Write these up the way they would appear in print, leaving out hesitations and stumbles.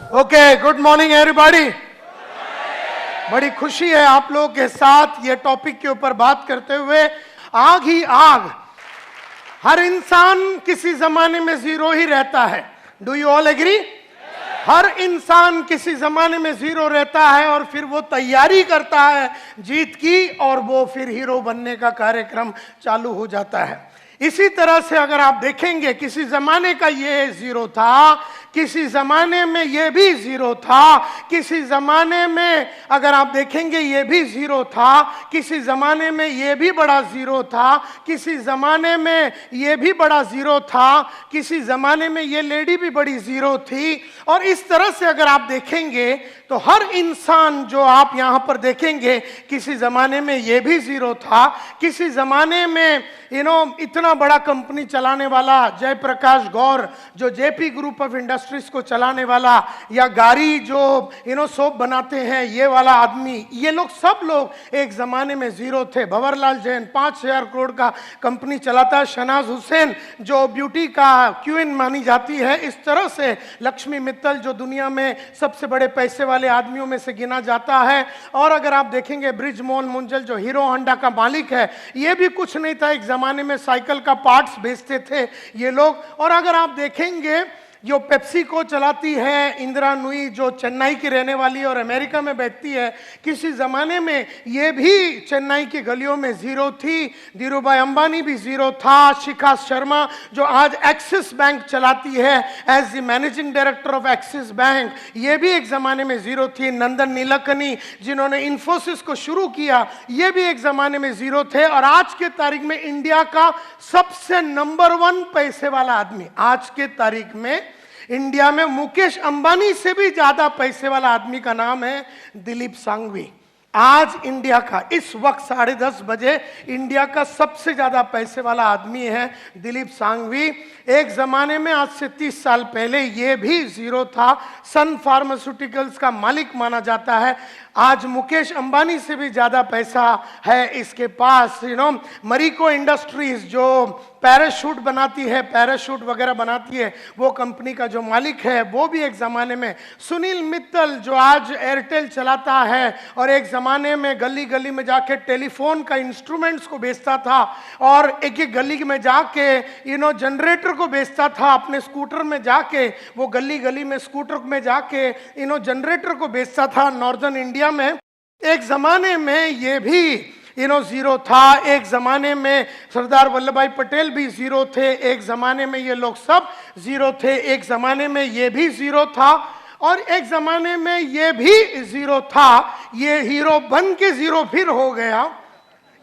Okay, good morning everybody. बड़ी खुशी है आप लोगों के साथ ये टॉपिक के ऊपर बात करते हुए। आग ही आग, हर इंसान किसी जमाने में जीरो ही रहता है। Do you all agree? हर इंसान किसी जमाने में जीरो रहता है और फिर वो तैयारी करता है जीत की और वो फिर हीरो बनने का कार्यक्रम चालू हो जाता है। इसी तरह से अगर आप देखेंगे किसी जमाने का ये जीरो था, किसी जमाने में ये भी जीरो था, किसी जमाने में अगर आप देखेंगे ये भी जीरो था, किसी जमाने में ये भी बड़ा जीरो था, किसी जमाने में ये भी बड़ा जीरो था, किसी जमाने में ये लेडी भी बड़ी जीरो थी। और इस तरह से अगर आप देखेंगे तो हर इंसान जो आप यहां पर देखेंगे किसी जमाने में ये भी जीरो था, किसी जमाने में इतना बड़ा कंपनी चलाने वाला जयप्रकाश गौर जो जेपी ग्रुप ऑफ इंडस्ट्रीज को चलाने वाला, या गाड़ी जो सोप बनाते हैं ये वाला आदमी, ये लोग सब लोग एक जमाने में जीरो थे। भंवरलाल जैन 5,000 करोड़ का कंपनी चलाता है। शहनाज हुसैन जो ब्यूटी का क्वीन मानी जाती है। इस तरह से लक्ष्मी मित्तल जो दुनिया में सबसे बड़े पैसे वाले आदमियों में से गिना जाता है। और अगर आप देखेंगे ब्रिजमोहन मुंजल जो हीरो होंडा का मालिक है, ये भी कुछ नहीं था, एक जमाने में साइकिल का पार्ट्स बेचते थे ये लोग। और अगर आप देखेंगे जो पेप्सी को चलाती है इंदिरा नुई जो चेन्नई की रहने वाली और अमेरिका में बैठती है, किसी ज़माने में ये भी चेन्नई की गलियों में ज़ीरो थी। धीरूभाई अंबानी भी ज़ीरो था। शिखा शर्मा जो आज एक्सिस बैंक चलाती है as the managing director of Axis Bank, ये भी एक ज़माने में ज़ीरो थी। नंदन नीलकनी जिन्होंने इन्फोसिस को शुरू किया, ये भी एक ज़माने में ज़ीरो थे। और आज के तारीख में इंडिया का सबसे नंबर 1 पैसे वाला आदमी, आज के तारीख में इंडिया में मुकेश अंबानी से भी ज्यादा पैसे वाला आदमी का नाम है दिलीप सांघवी। आज इंडिया का इस वक्त 10:30 बजे इंडिया का सबसे ज्यादा पैसे वाला आदमी है दिलीप सांघवी। एक जमाने में आज से 30 साल पहले ये भी जीरो था। सन फार्मास्यूटिकल्स का मालिक माना जाता है। आज मुकेश अंबानी से भी ज्यादा पैसा है इसके पास। मरीको इंडस्ट्रीज जो पैराशूट बनाती है, पैराशूट वगैरह बनाती है, वो कंपनी का जो मालिक है वो भी एक ज़माने में। सुनील मित्तल जो आज एयरटेल चलाता है और एक ज़माने में गली गली में जाके टेलीफोन का इंस्ट्रूमेंट्स को बेचता था और एक एक गली में जाके जनरेटर को बेचता था। अपने स्कूटर में जाके वो गली गली में स्कूटर में जाके जनरेटर को बेचता था नॉर्दर्न इंडिया में। एक ज़माने में ये भी जीरो था। एक ज़माने में सरदार वल्लभ भाई पटेल भी जीरो थे। एक ज़माने में ये लोग सब जीरो थे। एक ज़माने में ये भी जीरो था और एक ज़माने में ये भी जीरो था। ये हीरो बन के जीरो फिर हो गया,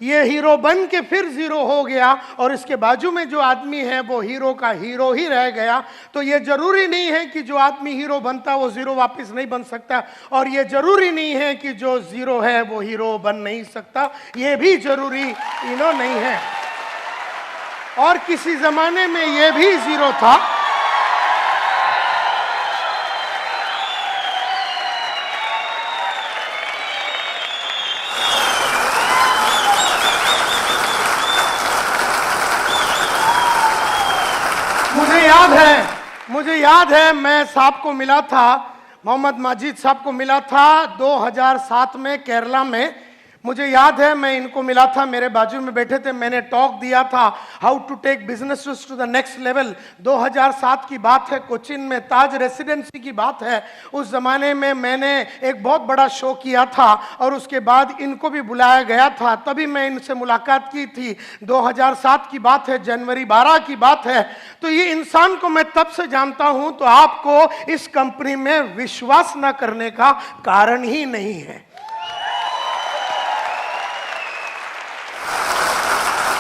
ये हीरो बन के फिर जीरो हो गया और इसके बाजू में जो आदमी है वो हीरो का हीरो ही रह गया। तो ये जरूरी नहीं है कि जो आदमी हीरो बनता वो जीरो वापस नहीं बन सकता, और ये जरूरी नहीं है कि जो जीरो है वो हीरो बन नहीं सकता, ये भी जरूरी नहीं है। और किसी जमाने में ये भी जीरो था। मुझे याद है मैं साहब को मिला था, मोहम्मद माजिद साहब को मिला था 2007 में केरला में। मुझे याद है मैं इनको मिला था, मेरे बाजू में बैठे थे, मैंने टॉक दिया था how to take business to the next level. 2007 की बात है, कोचिन में ताज रेसिडेंसी की बात है। उस जमाने में मैंने एक बहुत बड़ा शो किया था और उसके बाद इनको भी बुलाया गया था, तभी मैं इनसे मुलाकात की थी। 2007 की बात है, जनवरी 12 की बात है। तो ये इंसान को मैं तब से जानता हूं, तो आपको इस कंपनी में विश्वास न करने का कारण ही नहीं है,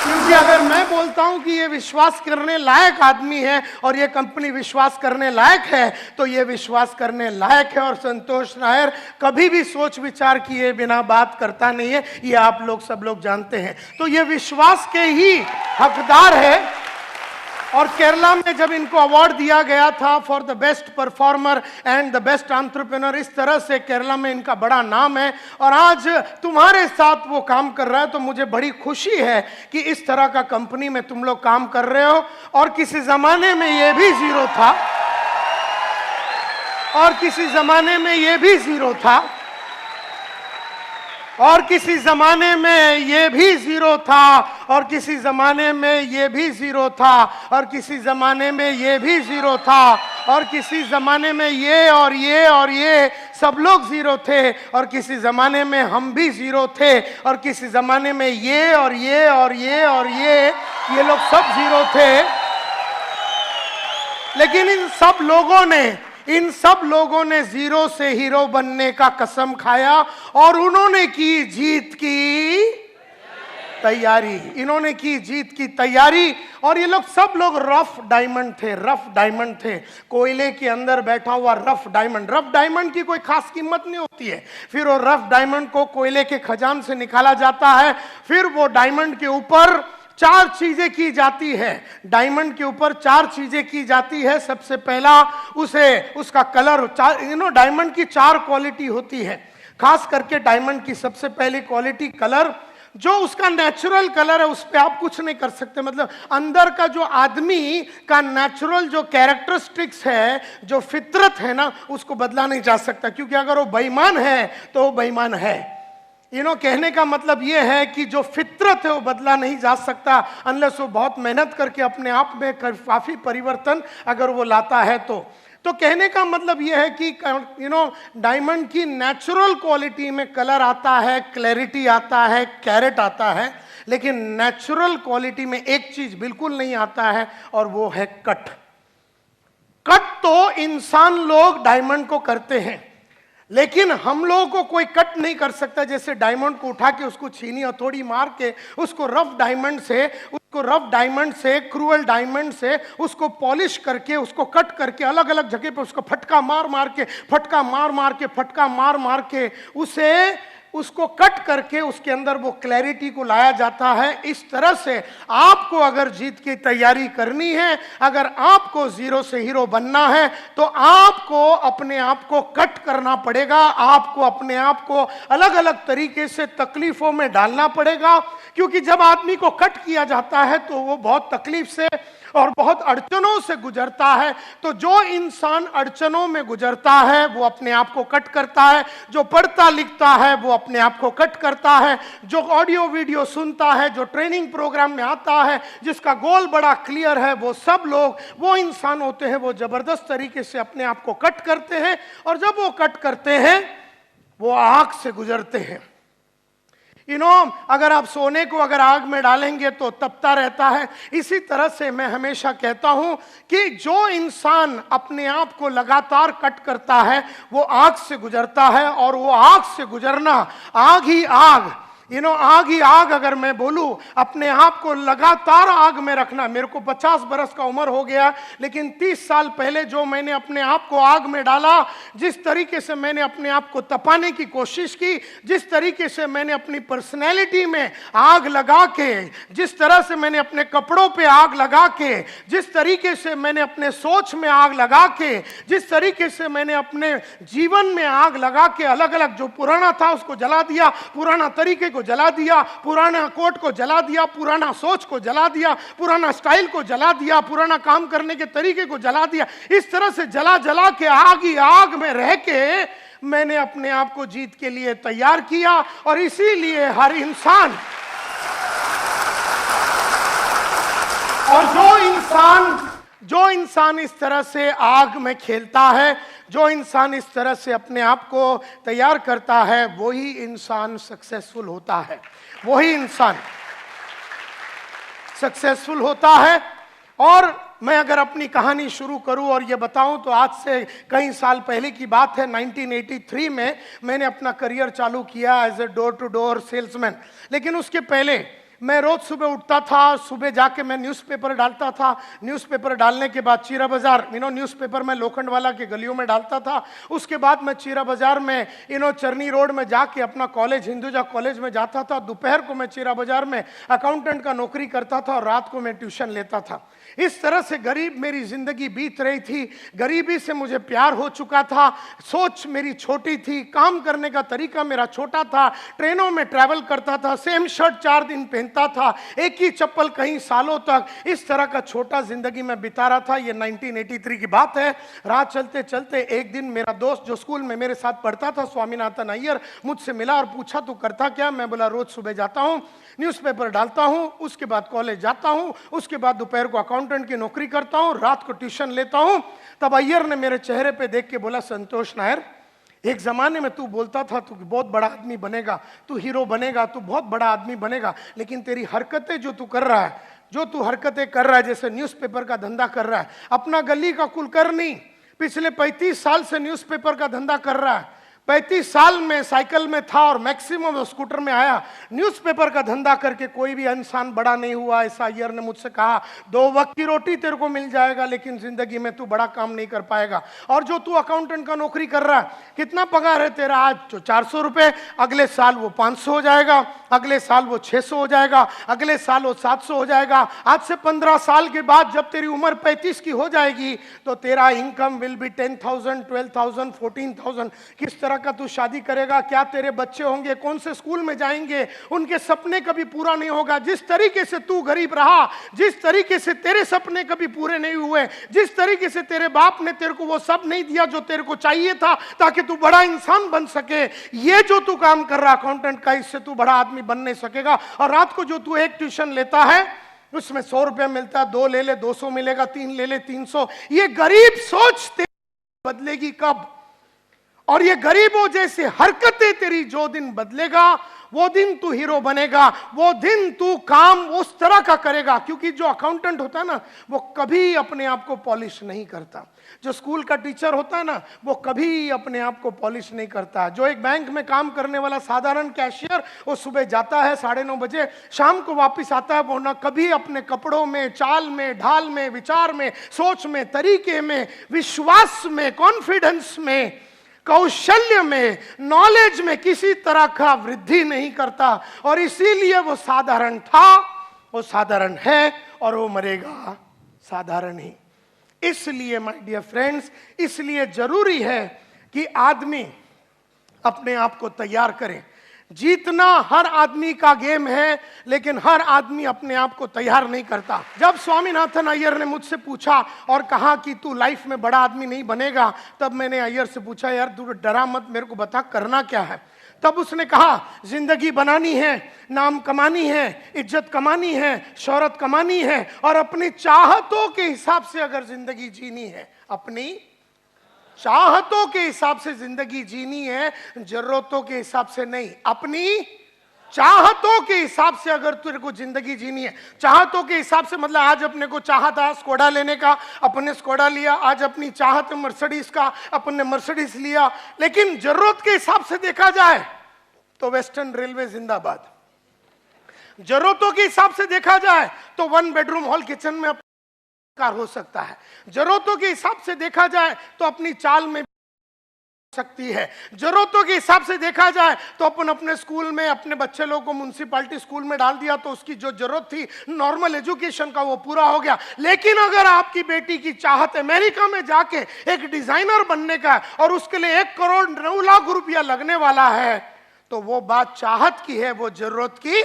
क्योंकि अगर मैं बोलता हूं कि ये विश्वास करने लायक आदमी है और ये कंपनी विश्वास करने लायक है, तो ये विश्वास करने लायक है। और संतोष नायर कभी भी सोच विचार किए बिना बात करता नहीं है, ये आप लोग सब लोग जानते हैं। तो ये विश्वास के ही हकदार है। और केरला में जब इनको अवार्ड दिया गया था for the best performer and the best entrepreneur, इस तरह से केरला में इनका बड़ा नाम है और आज तुम्हारे साथ वो काम कर रहा है। तो मुझे बड़ी खुशी है कि इस तरह का कंपनी में तुम लोग काम कर रहे हो। और किसी जमाने में ये भी जीरो था, और किसी जमाने में ये भी जीरो था, और किसी जमाने में ये भी जीरो था, और किसी जमाने में ये भी जीरो था, और किसी जमाने में ये भी जीरो था, और किसी जमाने में ये और ये और ये सब लोग जीरो थे, और किसी जमाने में हम भी जीरो थे, और किसी जमाने में ये और ये और ये और ये लोग सब जीरो थे। लेकिन इन सब लोगों ने जीरो से हीरो बनने का कसम खाया, और उन्होंने की जीत की तैयारी, इन्होंने की जीत की तैयारी। और ये लोग सब लोग रफ डायमंड थे, कोयले के अंदर बैठा हुआ रफ डायमंड की कोई खास कीमत नहीं होती है। फिर वो रफ डायमंड को कोयले के खजान से निकाला जाता है, फिर वो डायमंड के ऊपर 4 चीजें की जाती है। डायमंड के ऊपर 4 चीजें की जाती है। सबसे पहला उसका कलर, डायमंड की 4 क्वालिटी होती है। खास करके डायमंड की सबसे पहली क्वालिटी कलर, जो उसका नेचुरल कलर है उस पर आप कुछ नहीं कर सकते। मतलब अंदर का जो आदमी का नेचुरल जो कैरेक्टरिस्टिक्स है, जो फितरत है ना, उसको बदला नहीं जा सकता, क्योंकि अगर वो बेईमान है तो वो बेईमान है। कहने का मतलब ये है कि जो फितरत है वो बदला नहीं जा सकता, अनलेस वो बहुत मेहनत करके अपने आप में काफी परिवर्तन अगर वो लाता है तो कहने का मतलब ये है कि डायमंड की नेचुरल क्वालिटी में कलर आता है, क्लैरिटी आता है, कैरेट आता है, लेकिन नेचुरल क्वालिटी में एक चीज बिल्कुल नहीं आता है, और वो है कट। तो इंसान लोग डायमंड को करते हैं, लेकिन हम लोगों को कोई कट नहीं कर सकता। जैसे डायमंड को उठा के उसको छीनी हथौड़ी मार के उसको रफ डायमंड से क्रूअल डायमंड से उसको पॉलिश करके उसको कट करके अलग अलग जगह पे उसको फटका मार के उसको कट करके उसके अंदर वो क्लैरिटी को लाया जाता है। इस तरह से आपको अगर जीत की तैयारी करनी है, अगर आपको जीरो से हीरो बनना है, तो आपको अपने आप को कट करना पड़ेगा। आपको अपने आप को अलग अलग तरीके से तकलीफों में डालना पड़ेगा, क्योंकि जब आदमी को कट किया जाता है तो वो बहुत तकलीफ से और बहुत अड़चनों से गुजरता है। तो जो इंसान अड़चनों में गुजरता है वो अपने आप को कट करता है, जो पढ़ता लिखता है वो अपने आप को कट करता है, जो ऑडियो वीडियो सुनता है, जो ट्रेनिंग प्रोग्राम में आता है, जिसका गोल बड़ा क्लियर है, वो सब लोग वो इंसान होते हैं, वो जबरदस्त तरीके से अपने आप को कट करते हैं। और जब वो कट करते हैं वो आग से गुजरते हैं। अगर आप सोने को अगर आग में डालेंगे तो तपता रहता है। इसी तरह से मैं हमेशा कहता हूं कि जो इंसान अपने आप को लगातार कट करता है वो आग से गुजरता है, और वो आग से गुजरना, आग ही आग, आग ही आग अगर मैं बोलूं, अपने आप को लगातार आग में रखना। मेरे को 50 बरस का उम्र हो गया, लेकिन 30 साल पहले जो मैंने अपने आप को आग में डाला, जिस तरीके से मैंने अपने आप को तपाने की कोशिश की, जिस तरीके से मैंने अपनी पर्सनैलिटी में आग लगा के, जिस तरह से मैंने अपने कपड़ों पे आग लगा के, जिस तरीके से मैंने अपने सोच में आग लगा के, जिस तरीके से मैंने अपने जीवन में आग लगा के अलग अलग जो पुराना था उसको जला दिया, पुराना तरीके को जला दिया, पुराना कोट को जला दिया, पुराना सोच को जला दिया, पुराना स्टाइल को जला दिया, पुराना काम करने के तरीके को जला दिया। इस तरह से जला जला के आग ही आग में रह के मैंने अपने आप को जीत के लिए तैयार किया। और इसीलिए हर इंसान, और जो इंसान इस तरह से आग में खेलता है, जो इंसान इस तरह से अपने आप को तैयार करता है, वही इंसान सक्सेसफुल होता है, वही इंसान सक्सेसफुल होता है। और मैं अगर अपनी कहानी शुरू करूं और ये बताऊं तो आज से कई साल पहले की बात है। 1983 में मैंने अपना करियर चालू किया as a door to door salesman. लेकिन उसके पहले मैं रोज सुबह उठता था, सुबह जाके मैं न्यूज़पेपर डालता था। न्यूज़पेपर डालने के बाद चीरा बाजार, न्यूज़पेपर मैं लोखंडवाला के गलियों में डालता था। उसके बाद मैं चीरा बाजार में चरनी रोड में जाके अपना कॉलेज, हिंदुजा कॉलेज में जाता था। दोपहर को मैं चीरा बाजार में अकाउंटेंट का नौकरी करता था और रात को मैं ट्यूशन लेता था। इस तरह से गरीब मेरी जिंदगी बीत रही थी। गरीबी से मुझे प्यार हो चुका था, सोच मेरी छोटी थी, काम करने का तरीका मेरा छोटा था। ट्रेनों में ट्रैवल करता था, सेम शर्ट 4 दिन पहनता पहनता था, एक ही चप्पल कई सालों तक, इस तरह का छोटा जिंदगी में बिता रहा था। ये 1983 की बात है। राह चलते चलते एक दिन मेरा दोस्त जो स्कूल में मेरे साथ पढ़ता था, स्वामीनाथन अय्यर, मुझसे मिला और पूछा तू करता क्या? मैं बोला रोज सुबह जाता हूँ, न्यूज़पेपर डालता हूँ, उसके बाद कॉलेज जाता हूँ, उसके बाद दोपहर को अकाउंटेंट की नौकरी करता हूँ, रात को ट्यूशन लेता हूँ। तब अय्यर ने मेरे चेहरे पे देख के बोला, संतोष नायर, एक जमाने में तू बोलता था तू बहुत बड़ा आदमी बनेगा, तू हीरो बनेगा, तू बहुत बड़ा आदमी बनेगा, लेकिन तेरी हरकतें जो तू कर रहा है, जो तू हरकतें कर रहा है, जैसे न्यूज़पेपर का धंधा कर रहा है, अपना गली का कुलकर्णी पिछले 35 साल से न्यूज़पेपर का धंधा कर रहा है, 35 साल में साइकिल में था और मैक्सिमम स्कूटर में आया, न्यूज़पेपर का धंधा करके कोई भी इंसान बड़ा नहीं हुआ। ऐसा अय्यर ने मुझसे कहा, 2 वक्त की रोटी तेरे को मिल जाएगा, लेकिन जिंदगी में तू बड़ा काम नहीं कर पाएगा। और जो तू अकाउंटेंट का नौकरी कर रहा है, कितना पगार है तेरा? आज जो 400 रुपए, अगले साल वो 500 हो जाएगा, अगले साल वो 600 हो जाएगा, अगले साल वो 700 हो जाएगा। आज से 15 साल के बाद जब तेरी उम्र 35 की हो जाएगी तो तेरा इनकम विल बी 10,000, 12,000, 14,000। किस तरह का तू शादी करेगा? क्या तेरे बच्चे होंगे? कौन से स्कूल में जाएंगे? उनके सपने कभी पूरा नहीं होगा। जिस तरीके से तू गरीब रहा, जिस तरीके से तेरे सपने कभी पूरे नहीं हुए, जिस तरीके से तेरे बाप ने तेरे को वो सब नहीं दिया जो तेरे को चाहिए था ताकि तू बड़ा इंसान बन सके, ये जो तू काम कर रहा अकाउंटेंट का, इससे तू बड़ा आदमी बन नहीं सकेगा। और रात को जो तू एक ट्यूशन लेता है उसमें 100 रुपया मिलता है, 2 ले ले 200 मिलेगा, 3 ले ले 300। ये गरीब सोच तेरी बदलेगी कब? और ये गरीबों जैसे हरकतें तेरी जो दिन बदलेगा, वो दिन तू हीरो बनेगा, वो दिन तू काम उस तरह का करेगा। क्योंकि जो अकाउंटेंट होता है ना, वो कभी अपने आप को पॉलिश नहीं करता। जो स्कूल का टीचर होता है ना, वो कभी अपने आप को पॉलिश नहीं करता। जो एक बैंक में काम करने वाला साधारण कैशियर, वो सुबह जाता है 9:30 बजे, शाम को वापस आता है, वो ना कभी अपने कपड़ों में, चाल में, ढाल में, विचार में, सोच में, तरीके में, विश्वास में, कॉन्फिडेंस में, कौशल्य में, नॉलेज में किसी तरह का वृद्धि नहीं करता। और इसीलिए वो साधारण था, वो साधारण है और वो मरेगा साधारण ही। इसलिए माय डियर फ्रेंड्स, इसलिए जरूरी है कि आदमी अपने आप को तैयार करे। जीतना हर आदमी का गेम है, लेकिन हर आदमी अपने आप को तैयार नहीं करता। जब स्वामीनाथन अय्यर ने मुझसे पूछा और कहा कि तू लाइफ में बड़ा आदमी नहीं बनेगा, तब मैंने अय्यर से पूछा, यार तू डरा मत, मेरे को बता करना क्या है। तब उसने कहा, जिंदगी बनानी है, नाम कमानी है, इज्जत कमानी है, शोहरत कमानी है, और अपनी चाहतों के हिसाब से अगर जिंदगी जीनी है, अपनी चाहतों के हिसाब से जिंदगी जीनी है, जरूरतों के हिसाब से नहीं। अपनी चाहतों के हिसाब से अगर तेरे को जिंदगी जीनी है, चाहतों के हिसाब से मतलब आज अपने को चाहा था स्कोडा लेने का, अपने स्कोडा लिया। आज अपनी चाहत मर्सिडीज का, अपने मर्सिडीज लिया। लेकिन जरूरत के हिसाब से देखा जाए तो वेस्टर्न रेलवे जिंदाबाद। जरूरतों के हिसाब से देखा जाए तो 1 बेडरूम हॉल किचन में कार हो सकता है। जरूरतों के हिसाब से देखा जाए तो अपनी चाल में सकती है। जरूरतों के हिसाब से देखा जाए तो अपन अपने स्कूल में अपने बच्चे लोगों को म्युनिसिपैलिटी स्कूल में डाल दिया तो उसकी जो जरूरत थी नॉर्मल एजुकेशन का, वो पूरा हो गया। लेकिन अगर आपकी बेटी की चाहत अमेरिका में जाके एक डिजाइनर बनने का और उसके लिए 1 करोड़ 9 लाख रुपया लगने वाला है, तो वो बात चाहत की है, वो जरूरत की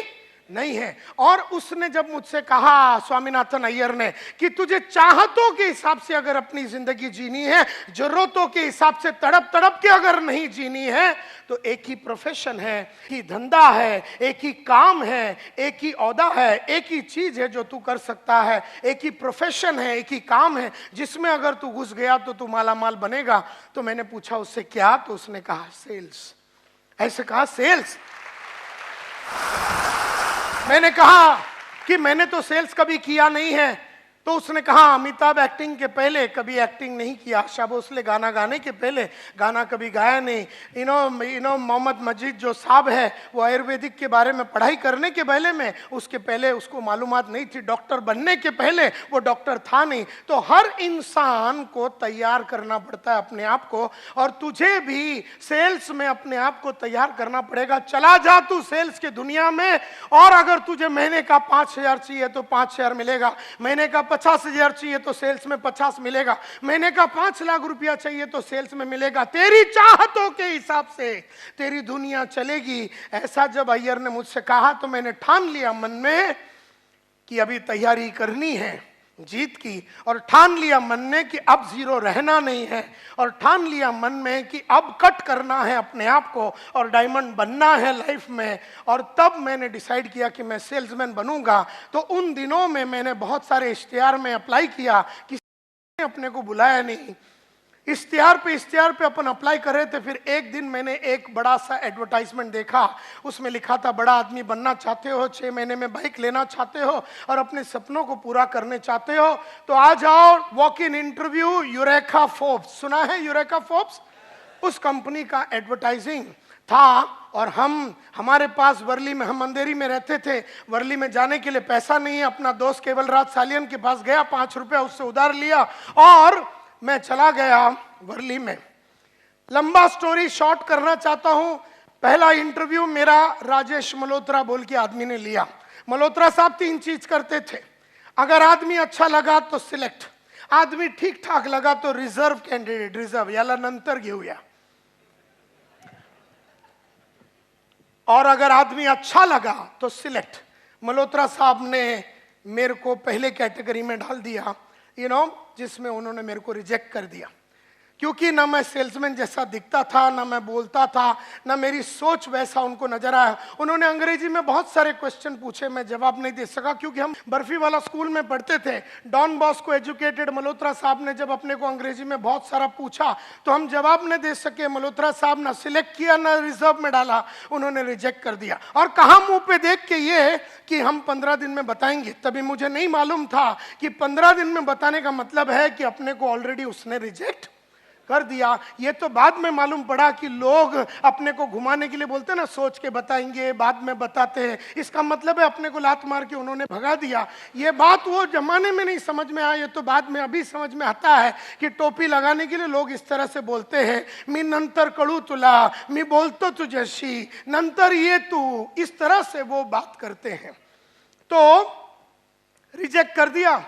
नहीं है। और उसने जब मुझसे कहा, स्वामीनाथन अय्यर ने, कि तुझे चाहतों के हिसाब से अगर अपनी जिंदगी जीनी है, जरूरतों के हिसाब से तड़प तड़प के अगर नहीं जीनी है, तो एक ही प्रोफेशन है, एक ही धंधा है, एक ही काम है, एक ही औहदा है, एक ही चीज है जो तू कर सकता है, एक ही प्रोफेशन है, एक ही काम है जिसमें अगर तू घुस गया तो तू मालामाल बनेगा। तो मैंने पूछा उससे क्या? तो उसने कहा सेल्स। ऐसे कहा सेल्स। मैंने कहा कि मैंने तो सेल्स कभी किया नहीं है। तो उसने कहा, अमिताभ एक्टिंग के पहले कभी एक्टिंग नहीं किया, आशा भोसले गाना गाने के पहले गाना कभी गाया नहीं, मोहम्मद मजीद जो साहब है वो आयुर्वेदिक के बारे में पढ़ाई करने के पहले में, उसके पहले उसको मालूमात नहीं थी, डॉक्टर बनने के पहले वो डॉक्टर था नहीं। तो हर इंसान को तैयार करना पड़ता है अपने आप को, और तुझे भी सेल्स में अपने आप को तैयार करना पड़ेगा। चला जा तू सेल्स की दुनिया में, और अगर तुझे महीने का 5,000 चाहिए तो 5,000 मिलेगा, महीने का 50,000 चाहिए तो सेल्स में 50 मिलेगा। मैंने कहा 5 लाख रुपया चाहिए तो सेल्स में मिलेगा। तेरी चाहतों के हिसाब से तेरी दुनिया चलेगी। ऐसा जब अय्यर ने मुझसे कहा तो मैंने ठान लिया मन में कि अभी तैयारी करनी है जीत की, और ठान लिया मन में कि अब जीरो रहना नहीं है, और ठान लिया मन में कि अब कट करना है अपने आप को और डायमंड बनना है लाइफ में। और तब मैंने डिसाइड किया कि मैं सेल्समैन बनूंगा। तो उन दिनों में मैंने बहुत सारे इश्तिहार में अप्लाई किया, किसी ने अपने को बुलाया नहीं। इश्तिहार पे अपन अप्लाई कर रहे थे। फिर एक दिन मैंने एक बड़ा सा एडवर्टाइजमेंट देखा, उसमें लिखा था बड़ा आदमी बनना चाहते हो, 6 महीने में बाइक लेना चाहते हो और अपने सपनों को पूरा करने चाहते हो तो आ जाओ walk in interview eureka Forbes. सुना है यूरेका फोर्ब्स? उस कंपनी का एडवर्टाइजिंग था। और हमारे पास वर्ली में, हम अंधेरी में रहते थे, वर्ली में जाने के लिए पैसा नहीं है। अपना दोस्त केवल राज सालियन के पास गया, 5 रुपया उससे उधार लिया और मैं चला गया वर्ली में। लंबा स्टोरी शॉर्ट करना चाहता हूं। पहला इंटरव्यू मेरा राजेश मल्होत्रा बोल के आदमी ने लिया। मल्होत्रा साहब 3 चीज करते थे। अगर आदमी अच्छा लगा तो सिलेक्ट, आदमी ठीक ठाक लगा तो रिजर्व कैंडिडेट, रिजर्व याला नंतर घेऊया, और अगर आदमी अच्छा लगा तो सिलेक्ट। मल्होत्रा साहब ने मेरे को पहले कैटेगरी में डाल दिया, जिसमें उन्होंने मेरे को रिजेक्ट कर दिया, क्योंकि ना मैं सेल्समैन जैसा दिखता था, ना मैं बोलता था, ना मेरी सोच वैसा उनको नजर आया। उन्होंने अंग्रेजी में बहुत सारे क्वेश्चन पूछे, मैं जवाब नहीं दे सका, क्योंकि हम बर्फी वाला स्कूल में पढ़ते थे। डॉन बॉस्को एजुकेटेड मल्होत्रा साहब ने जब अपने को अंग्रेजी में बहुत सारा पूछा तो हम जवाब नहीं दे सके। मल्होत्रा साहब ना सिलेक्ट किया ना रिजर्व में डाला, उन्होंने रिजेक्ट कर दिया। और कहा मुंह पे देख के ये कि हम 15 दिन में बताएंगे। तभी मुझे नहीं मालूम था कि 15 दिन में बताने का मतलब है कि अपने को ऑलरेडी उसने रिजेक्ट कर दिया। ये तो बाद में मालूम पड़ा कि लोग अपने को घुमाने के लिए बोलते हैं ना, सोच के बताएंगे, बाद में बताते हैं, इसका मतलब है अपने को लात मार के उन्होंने भगा दिया। ये बात वो जमाने में नहीं समझ में आया, ये तो बाद में अभी समझ में आता है कि टोपी लगाने के लिए लोग इस तरह से बोलते हैं, मी नंतर कळू तुला, मी बोलतो तुझ्याशी, नंतर ये तू, इस तरह से वो बात करते हैं। तो रिजेक्ट कर दिया।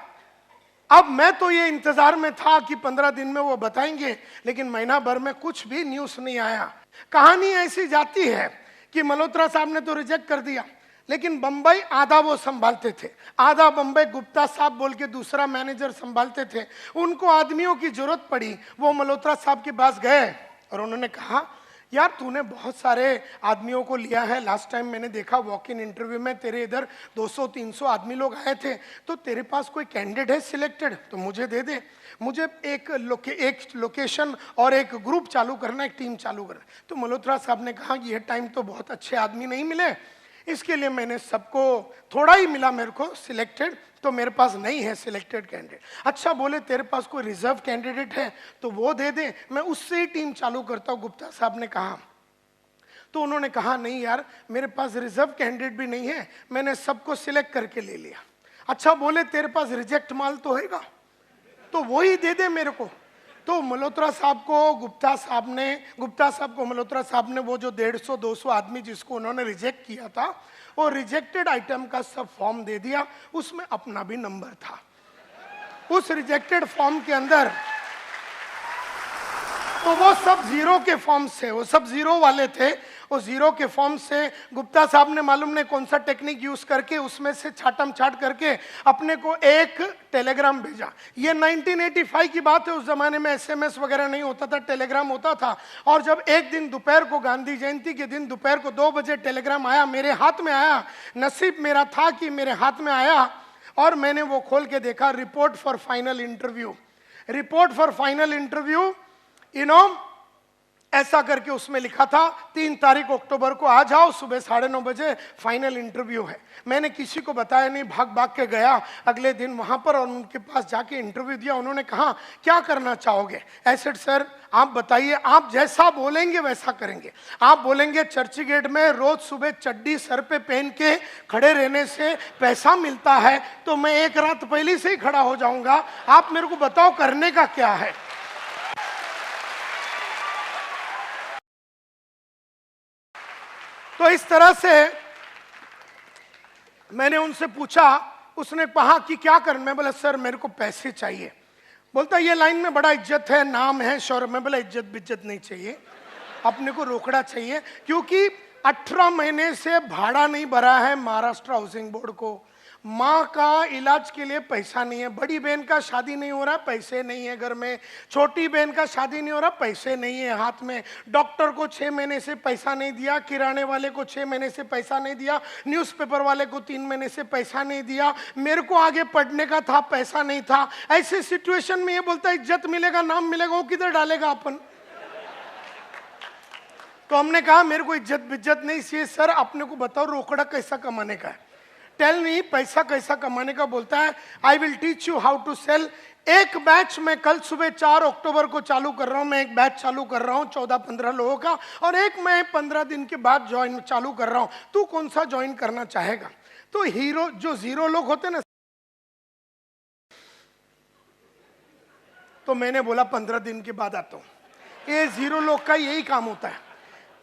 अब मैं तो ये इंतजार में था कि 15 दिन में वो बताएंगे, लेकिन महीना भर में कुछ भी न्यूज नहीं आया। कहानी ऐसी जाती है कि मल्होत्रा साहब ने तो रिजेक्ट कर दिया, लेकिन बंबई आधा वो संभालते थे, आधा बंबई गुप्ता साहब बोल के दूसरा मैनेजर संभालते थे। उनको आदमियों की जरूरत पड़ी, वो मल्होत्रा साहब के पास गए और उन्होंने कहा, यार तूने बहुत सारे आदमियों को लिया है, लास्ट टाइम मैंने देखा वॉक इन इंटरव्यू में तेरे इधर 200-300 आदमी लोग आए थे, तो तेरे पास कोई कैंडिडेट है सिलेक्टेड तो मुझे दे दे। मुझे एक लोकेशन और एक ग्रुप चालू करना, एक टीम चालू करना। तो मल्होत्रा साहब ने कहा कि ये टाइम तो बहुत अच्छे आदमी नहीं मिले, इसके लिए मैंने सबको, थोड़ा ही मिला मेरे को सिलेक्टेड, तो मेरे पास नहीं है सिलेक्टेड कैंडिडेट। अच्छा, बोले तेरे पास कोई रिजर्व कैंडिडेट है तो वो दे दे, मैं उससे ही टीम चालू करता हूँ, गुप्ता साहब ने कहा। तो उन्होंने कहा नहीं यार, मेरे पास रिजर्व कैंडिडेट भी नहीं है, मैंने सबको सिलेक्ट करके ले लिया। अच्छा, बोले तेरे पास रिजेक्ट माल तो होगा तो वो ही दे दे मेरे को। तो मल्होत्रा साहब को गुप्ता साहब को मल्होत्रा साहब ने वो जो 150-200 आदमी जिसको उन्होंने रिजेक्ट किया था, वो रिजेक्टेड आइटम का सब फॉर्म दे दिया, उसमें अपना भी नंबर था। उस रिजेक्टेड फॉर्म के अंदर तो वो सब जीरो के फॉर्म से, वो सब जीरो वाले थे, वो जीरो के फॉर्म से गुप्ता साहब ने मालूम नहीं कौन सा टेक्निक यूज करके उसमें से छाटम छाट करके अपने को एक टेलीग्राम भेजा। ये 1985 की बात है, उस जमाने में एसएमएस वगैरह नहीं होता था, टेलीग्राम होता था। और जब एक दिन दोपहर को, गांधी जयंती के दिन दोपहर को 2 बजे टेलीग्राम आया, मेरे हाथ में आया, नसीब मेरा था कि मेरे हाथ में आया, और मैंने वो खोल के देखा, report for final interview, report for final interview, ऐसा करके उसमें लिखा था 3 तारीख अक्टूबर को आ जाओ, सुबह 9:30 बजे फाइनल इंटरव्यू है। मैंने किसी को बताया नहीं, भाग भाग के गया अगले दिन वहां पर और उनके पास जाके इंटरव्यू दिया। उन्होंने कहा क्या करना चाहोगे? ऐसे सर आप बताइए, आप जैसा बोलेंगे वैसा करेंगे। आप बोलेंगे चर्च गेट में रोज सुबह चड्डी सर पे पहन के खड़े रहने से पैसा मिलता है, तो मैं एक रात पहले से ही खड़ा हो जाऊंगा। आप मेरे को बताओ करने का क्या है। तो इस तरह से मैंने उनसे पूछा, उसने कहा कि क्या कर, मैं बोला सर मेरे को पैसे चाहिए। बोलता ये लाइन में बड़ा इज्जत है, नाम है, शौर्य। मैं बोला इज्जत बिज्जत नहीं चाहिए, अपने को रोकड़ा चाहिए, क्योंकि 18 महीने से भाड़ा नहीं भरा है महाराष्ट्र हाउसिंग बोर्ड को। माँ का इलाज के लिए पैसा नहीं है, बड़ी बहन का शादी नहीं हो रहा, पैसे नहीं है घर में, छोटी बहन का शादी नहीं हो रहा, पैसे नहीं है हाथ में, डॉक्टर को 6 महीने से पैसा नहीं दिया, किराने वाले को 6 महीने से पैसा नहीं दिया, न्यूज़पेपर वाले को 3 महीने से पैसा नहीं दिया, मेरे को आगे पढ़ने का था, पैसा नहीं था। ऐसे सिचुएशन में ये बोलता है इज्जत मिलेगा, नाम मिलेगा, वो किधर डालेगा अपन? तो हमने कहा मेरे को इज्जत बिज्जत नहीं चाहिए सर, अपने को बताओ रोकड़ा कैसा कमाने का है, टेल मी पैसा कैसा कमाने का। बोलता है I will teach you how to sell. एक बैच मैं कल सुबह 4 अक्टूबर को चालू कर रहा हूं, मैं एक बैच चालू कर रहा हूं 14-15 लोगों का, और एक मैं 15 दिन के बाद ज्वाइन चालू कर रहा हूं, तू कौन सा ज्वाइन करना चाहेगा? तो हीरो जो 0 लोग होते हैं ना, तो मैंने बोला 15 दिन के बाद आता हूं। ये 0 लोग का यही काम होता है,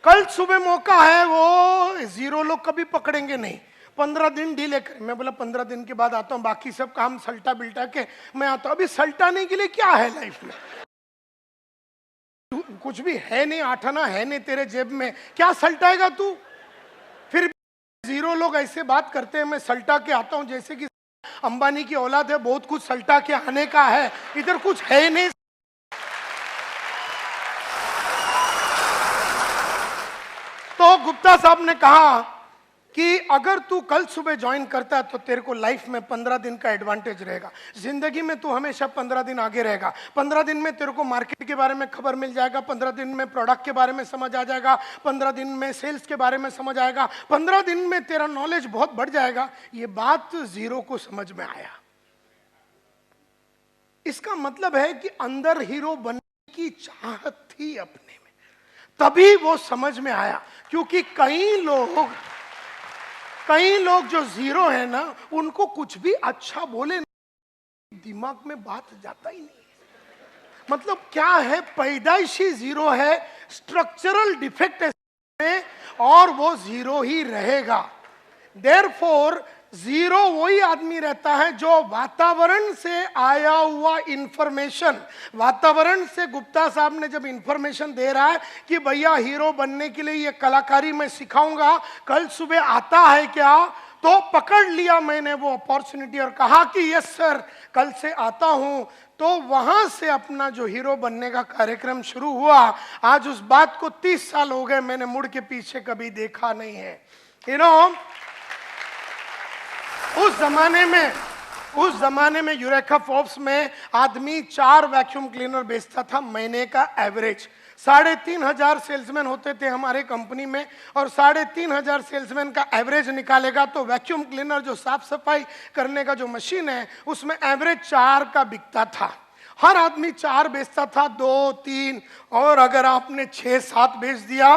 कल सुबह मौका है, वो 0 लोग कभी पकड़ेंगे नहीं, 15 दिन डीले कर। मैं बोला 15 दिन के बाद आता हूँ, बाकी सब काम सल्टा बिल्टा के मैं आता हूँ। अभी सल्टाने के लिए क्या है लाइफ में? कुछ भी है नहीं, 8 आना है नहीं तेरे जेब में, क्या सल्टाएगा तू? फिर 0 लोग ऐसे बात करते हैं, मैं सल्टा के आता हूँ जैसे कि अंबानी की औलाद है, बहुत कुछ सल्टा के आने का है, इधर कुछ है नहीं। तो गुप्ता साहब ने कहा कि अगर तू कल सुबह ज्वाइन करता है तो तेरे को लाइफ में 15 दिन का एडवांटेज रहेगा, जिंदगी में तू हमेशा 15 दिन आगे रहेगा। 15 दिन में तेरे को मार्केट के बारे में खबर मिल जाएगा, 15 दिन में प्रोडक्ट के बारे में समझ आ जाएगा, 15 दिन में सेल्स के बारे में समझ आएगा, 15 दिन में तेरा नॉलेज बहुत बढ़ जाएगा। ये बात 0 को समझ में आया। इसका मतलब है कि अंदर हीरो बनने की चाहत थी अपने में, तभी वो समझ में आया। क्योंकि कई लोग जो 0 है ना, उनको कुछ भी अच्छा बोले दिमाग में बात जाता ही नहीं है। मतलब क्या है, पैदाइशी 0 है, स्ट्रक्चरल डिफेक्ट है, और वो 0 ही रहेगा। देयरफॉर 0 वही आदमी रहता है जो वातावरण से आया हुआ इंफॉर्मेशन, वातावरण से गुप्ता साहब ने जब इंफॉर्मेशन दे रहा है कि भैया हीरो बनने के लिए ये कलाकारी मैं सिखाऊंगा, कल सुबह आता है क्या, तो पकड़ लिया मैंने वो अपॉर्चुनिटी और कहा कि यस सर कल से आता हूं। तो वहां से अपना जो हीरो बनने का कार्यक्रम शुरू हुआ। आज उस बात को 30 साल हो गए, मैंने मुड़ के पीछे कभी देखा नहीं है। यू नो, उस जमाने में यूरेका फोर्ब्स में आदमी 4 वैक्यूम क्लीनर बेचता था महीने का एवरेज। 3,500 सेल्समैन होते थे हमारे कंपनी में, और 3,500 सेल्समैन का एवरेज निकालेगा तो वैक्यूम क्लीनर जो साफ सफाई करने का जो मशीन है उसमें एवरेज 4 का बिकता था। हर आदमी 4 बेचता था, 2, 3, और अगर आपने 6, 7 बेच दिया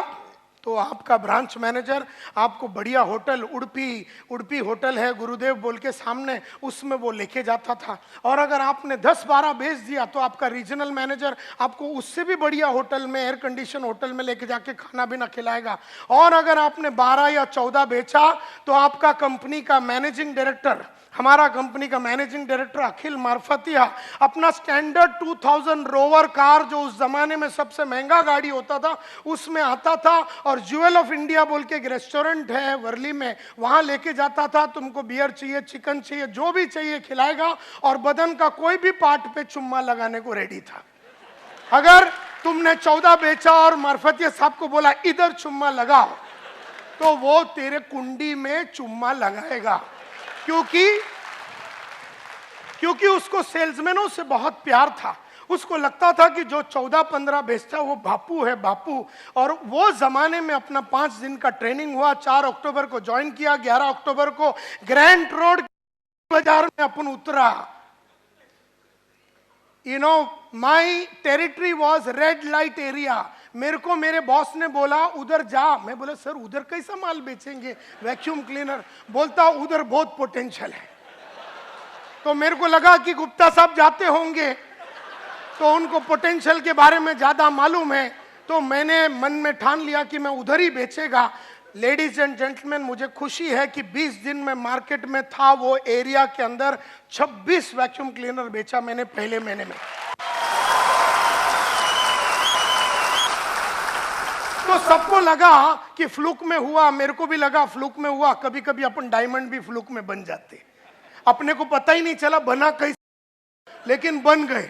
तो आपका ब्रांच मैनेजर आपको बढ़िया होटल, उड़पी होटल है गुरुदेव बोल के सामने, उसमें वो लेके जाता था। और अगर आपने 10, 12 बेच दिया तो आपका रीजनल मैनेजर आपको उससे भी बढ़िया होटल में, एयर कंडीशन होटल में लेके जाके खाना भी ना खिलाएगा। और अगर आपने 12 या 14 बेचा तो आपका कंपनी का मैनेजिंग डायरेक्टर, हमारा कंपनी का मैनेजिंग डायरेक्टर अखिल मार्फतिया, अपना स्टैंडर्ड 2000 रोवर कार, जो उस जमाने में सबसे महंगा गाड़ी होता था, उसमें आता था और ज्वेल ऑफ इंडिया बोल के एक रेस्टोरेंट है वर्ली में, वहां लेके जाता था। तुमको बियर चाहिए, चिकन चाहिए, जो भी चाहिए खिलाएगा, और बदन का कोई भी पार्ट पे चुम्मा लगाने को रेडी था। अगर तुमने 14 बेचा और मार्फतिया साहब को बोला इधर चुम्मा लगाओ, तो वो तेरे कुंडी में चुम्मा लगाएगा, क्योंकि उसको सेल्समैनों से बहुत प्यार था। उसको लगता था कि जो 14-15 बेचता वो बापू है, बापू। और वो जमाने में अपना 5 दिन का ट्रेनिंग हुआ, 4 अक्टूबर को ज्वाइन किया, 11 अक्टूबर को ग्रैंड रोड बाजार में अपन उतरा। You know, my territory was red light area. मेरे को मेरे बॉस ने बोला उधर जा। मैं बोला सर उधर कैसा माल बेचेंगे, वैक्यूम क्लीनर? बोलता उधर बहुत पोटेंशियल है। तो मेरे को लगा कि गुप्ता साहब जाते होंगे तो उनको पोटेंशियल के बारे में ज्यादा मालूम है, तो मैंने मन में ठान लिया कि मैं उधर ही बेचेगा। लेडीज एंड जेंटलमैन, मुझे खुशी है कि 20 दिन में मार्केट में था वो एरिया के अंदर 26 वैक्यूम क्लीनर बेचा मैंने पहले महीने में। तो सबको लगा कि फ्लूक में हुआ, मेरे को भी लगा फ्लूक में हुआ। कभी कभी अपन डायमंड भी फ्लूक में बन जाते, अपने को पता ही नहीं चला बना कैसे, लेकिन बन गए,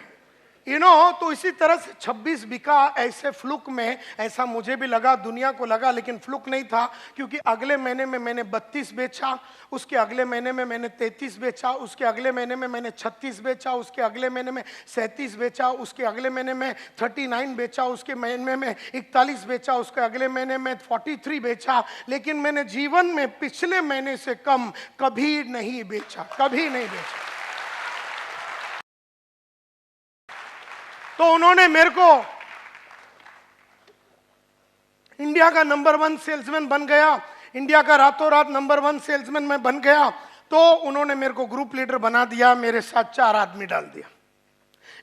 तो इसी तरह से 26 बिका ऐसे फ्लूक में। ऐसा मुझे भी लगा, दुनिया को लगा, लेकिन फ्लूक नहीं था, क्योंकि अगले महीने में मैंने 32 बेचा, उसके अगले महीने में मैंने 33 बेचा, उसके अगले महीने में मैंने 36 बेचा, उसके अगले महीने में 37 बेचा, उसके अगले महीने में 39 बेचा, उसके महीने में 41 बेचा, उसके अगले महीने में 43 बेचा। लेकिन मैंने जीवन में पिछले महीने से कम कभी नहीं बेचा, कभी नहीं बेचा। तो उन्होंने मेरे को इंडिया का नंबर 1 सेल्समैन बन गया, इंडिया का रातों रात नंबर 1 सेल्समैन मैं बन गया। तो उन्होंने मेरे को ग्रुप लीडर बना दिया, मेरे साथ 4 आदमी डाल दिया,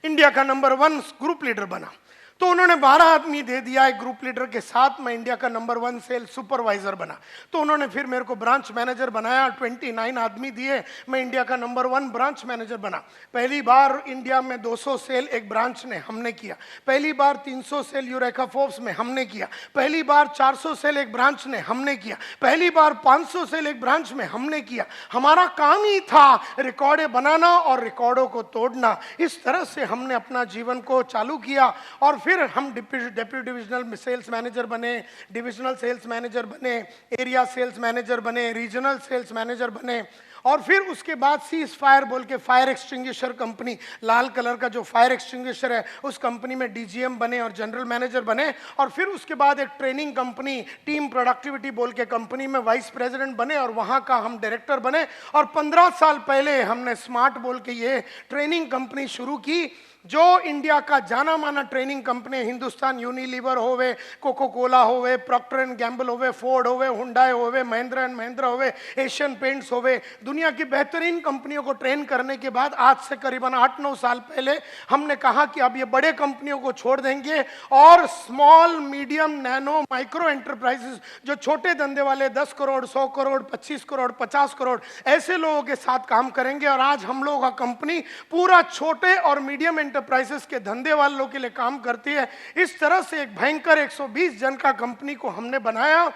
इंडिया का नंबर 1 ग्रुप लीडर बना। तो उन्होंने 12 आदमी दे दिया एक ग्रुप लीडर के साथ, मैं इंडिया का नंबर 1 सेल्स सुपरवाइजर बना। तो उन्होंने फिर मेरे को ब्रांच मैनेजर बनाया, 29 आदमी दिए, मैं इंडिया का नंबर 1 ब्रांच मैनेजर बना। पहली बार इंडिया में 200 सेल एक ब्रांच ने हमने किया, पहली बार 300 सेल यूरेका फोर्ब्स में हमने किया, पहली बार 400 सेल एक ब्रांच ने हमने किया, पहली बार 500 सेल एक ब्रांच में हमने किया। हमारा काम ही था रिकॉर्डें बनाना और रिकॉर्डों को तोड़ना। इस तरह से हमने अपना जीवन को चालू किया। और फिर हम डिप्टी डिविजनल सेल्स मैनेजर बने, डिविजनल सेल्स मैनेजर बने, एरिया सेल्स मैनेजर बने, रीजनल सेल्स मैनेजर बने। और फिर उसके बाद सीज फायर बोल के फायर एक्सटिंग्विशर कंपनी, लाल कलर का जो फायर एक्सटिंग्विशर है, उस कंपनी में डीजीएम बने और जनरल मैनेजर बने। और फिर उसके बाद एक ट्रेनिंग कंपनी टीम प्रोडक्टिविटी बोल के कंपनी में वाइस प्रेसिडेंट बने और वहां का हम डायरेक्टर बने। और 15 साल पहले हमने स्मार्ट बोल के ये ट्रेनिंग कंपनी शुरू की, जो इंडिया का जाना माना ट्रेनिंग कंपनी, हिंदुस्तान यूनिलीवर होवे, कोको कोला होवे, प्रॉक्टर एंड गैम्बल होवे, फोर्ड होवे, हुंडई होवे, महिंद्रा एंड महिंद्रा होवे, एशियन पेंट्स होवे, दुनिया की बेहतरीन कंपनियों को ट्रेन करने के बाद आज से करीबन 8-9 साल पहले हमने कहा कि अब ये बड़े कंपनियों को छोड़ देंगे और small medium nano micro enterprises, जो छोटे धंधे वाले 10 करोड़ 100 करोड़ 25 करोड़ 50 करोड़ ऐसे लोगों के साथ काम करेंगे। और आज हम लोगों का कंपनी पूरा छोटे और मीडियम एंटरप्राइजेस के धंधे वालों के लिए काम करती है। इस तरह से एक भयंकर 120 जन का कंपनी को हमने बनाया।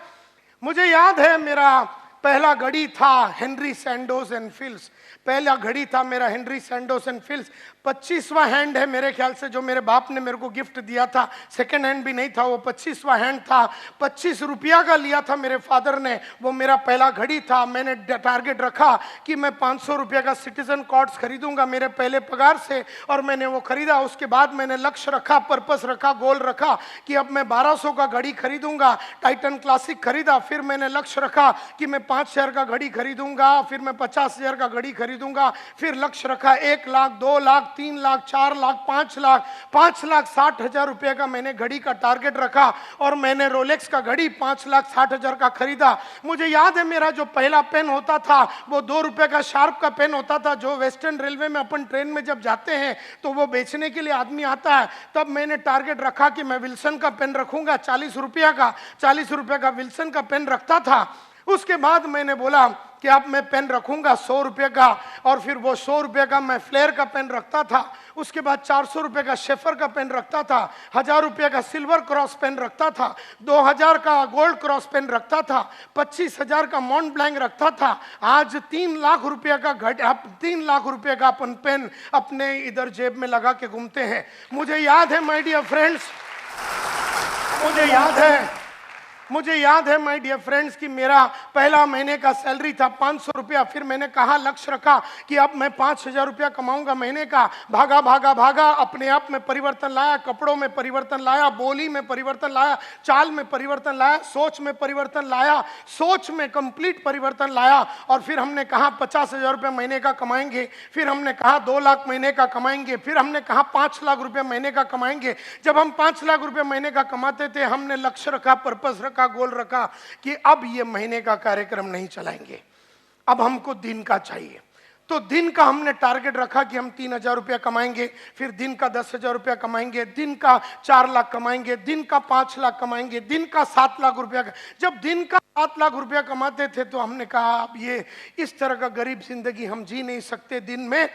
मुझे याद है मेरा पहला घड़ी था हेनरी सैंडोज एंड फिल्स, पहला घड़ी था मेरा हेनरी सैंडोज एंड फिल्स। 25वां हैंड है मेरे ख्याल से, जो मेरे बाप ने मेरे को गिफ्ट दिया था, सेकंड हैंड भी नहीं था वो, 25वां हैंड था। 25 रुपया का लिया था मेरे फादर ने, वो मेरा पहला घड़ी था। मैंने टारगेट रखा कि मैं 500 रुपया का सिटीजन कॉर्ड्स खरीदूंगा मेरे पहले पगार से, और मैंने वो खरीदा। उसके बाद मैंने लक्ष्य रखा, पर्पस रखा, गोल रखा कि अब मैं 1200 का घड़ी खरीदूंगा, टाइटन क्लासिक खरीदा। फिर मैंने लक्ष्य रखा कि मैं 5000 का घड़ी खरीदूंगा, फिर मैं 50,000 का घड़ी खरीदूंगा। फिर लक्ष्य रखा 1 लाख, 2 लाख, 3 लाख, 4 लाख, 5 लाख, 5,60,000 रुपए का मैंने घड़ी का टारगेट रखा और मैंने रोलेक्स का घड़ी 5,60,000 का खरीदा। मुझे याद है मेरा जो पहला पेन होता था वो 2 रुपए का शार्प का पेन होता था, जो वेस्टर्न रेलवे में अपन ट्रेन में जब जाते हैं तो वो बेचने के लिए आदमी आता है। तब मैंने टारगेट रखा कि मैं विल्सन का पेन रखूंगा 40 रुपया का, 40 रुपए का विल्सन का पेन रखता था। उसके बाद मैंने बोला कि अब मैं पेन रखूंगा 100 रुपये का, और फिर वो 100 रुपये का मैं फ्लेयर का पेन रखता था। उसके बाद 400 रुपये का शेफर का पेन रखता था, 1000 रुपये का सिल्वर क्रॉस पेन रखता था, 2000 का गोल्ड क्रॉस पेन रखता था, 25,000 का मॉन्ट ब्लैंक रखता था। आज 3 लाख रुपये का 3 लाख रुपये का अपन पेन अपने इधर जेब में लगा के घूमते हैं। मुझे याद है माय डियर फ्रेंड्स, मुझे याद है माय डियर फ्रेंड्स कि मेरा पहला महीने का सैलरी था 500 रुपया। फिर मैंने कहा, लक्ष्य रखा कि अब मैं 5,000 रुपया कमाऊंगा महीने का। भागा भागा भागा, अपने आप में परिवर्तन लाया, कपड़ों में परिवर्तन लाया, बोली में परिवर्तन लाया, चाल में परिवर्तन लाया, सोच में परिवर्तन लाया, सोच में कंप्लीट परिवर्तन लाया। और फिर हमने कहा 50,000 रुपये महीने का कमाएंगे, फिर हमने कहा 2 लाख महीने का कमाएंगे, फिर हमने कहा 5 लाख रुपये महीने का कमाएंगे। जब हम 5 लाख रुपये महीने का कमाते थे, हमने लक्ष्य रखा, पर्पस रखा, गोल रखा कि अब ये महीने का कार्यक्रम नहीं चलाएंगे, अब हमको दिन का चाहिए। तो दिन का हमने टारगेट रखा कि हम 3,000 रुपया कमाएंगे, फिर दिन का 10,000 रुपया कमाएंगे, दिन का 4 लाख कमाएंगे, दिन का 5 लाख कमाएंगे, दिन का 7 लाख रुपया। जब दिन का 7 लाख रुपया कमाते थे तो हमने कहा अब ये इस तरह का गरीब जिंदगी हम जी नहीं सकते दिन में,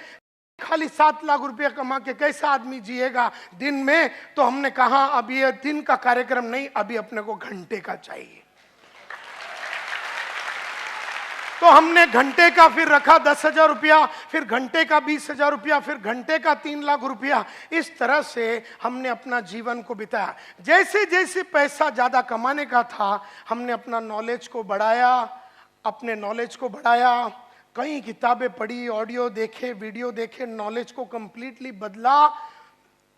खाली 7 लाख रुपया कमा के कैसा आदमी जिएगा दिन में। तो हमने कहा अब ये दिन का कार्यक्रम नहीं, अभी अपने को घंटे का चाहिए। तो हमने घंटे का फिर रखा 10,000 रुपया, फिर घंटे का 20,000 रुपया, फिर घंटे का 3 लाख रुपया। इस तरह से हमने अपना जीवन को बिताया। जैसे जैसे पैसा ज्यादा कमाने का था हमने अपना नॉलेज को बढ़ाया, अपने नॉलेज को बढ़ाया, कई किताबें पढ़ी, ऑडियो देखे, वीडियो देखे, नॉलेज को कंप्लीटली बदला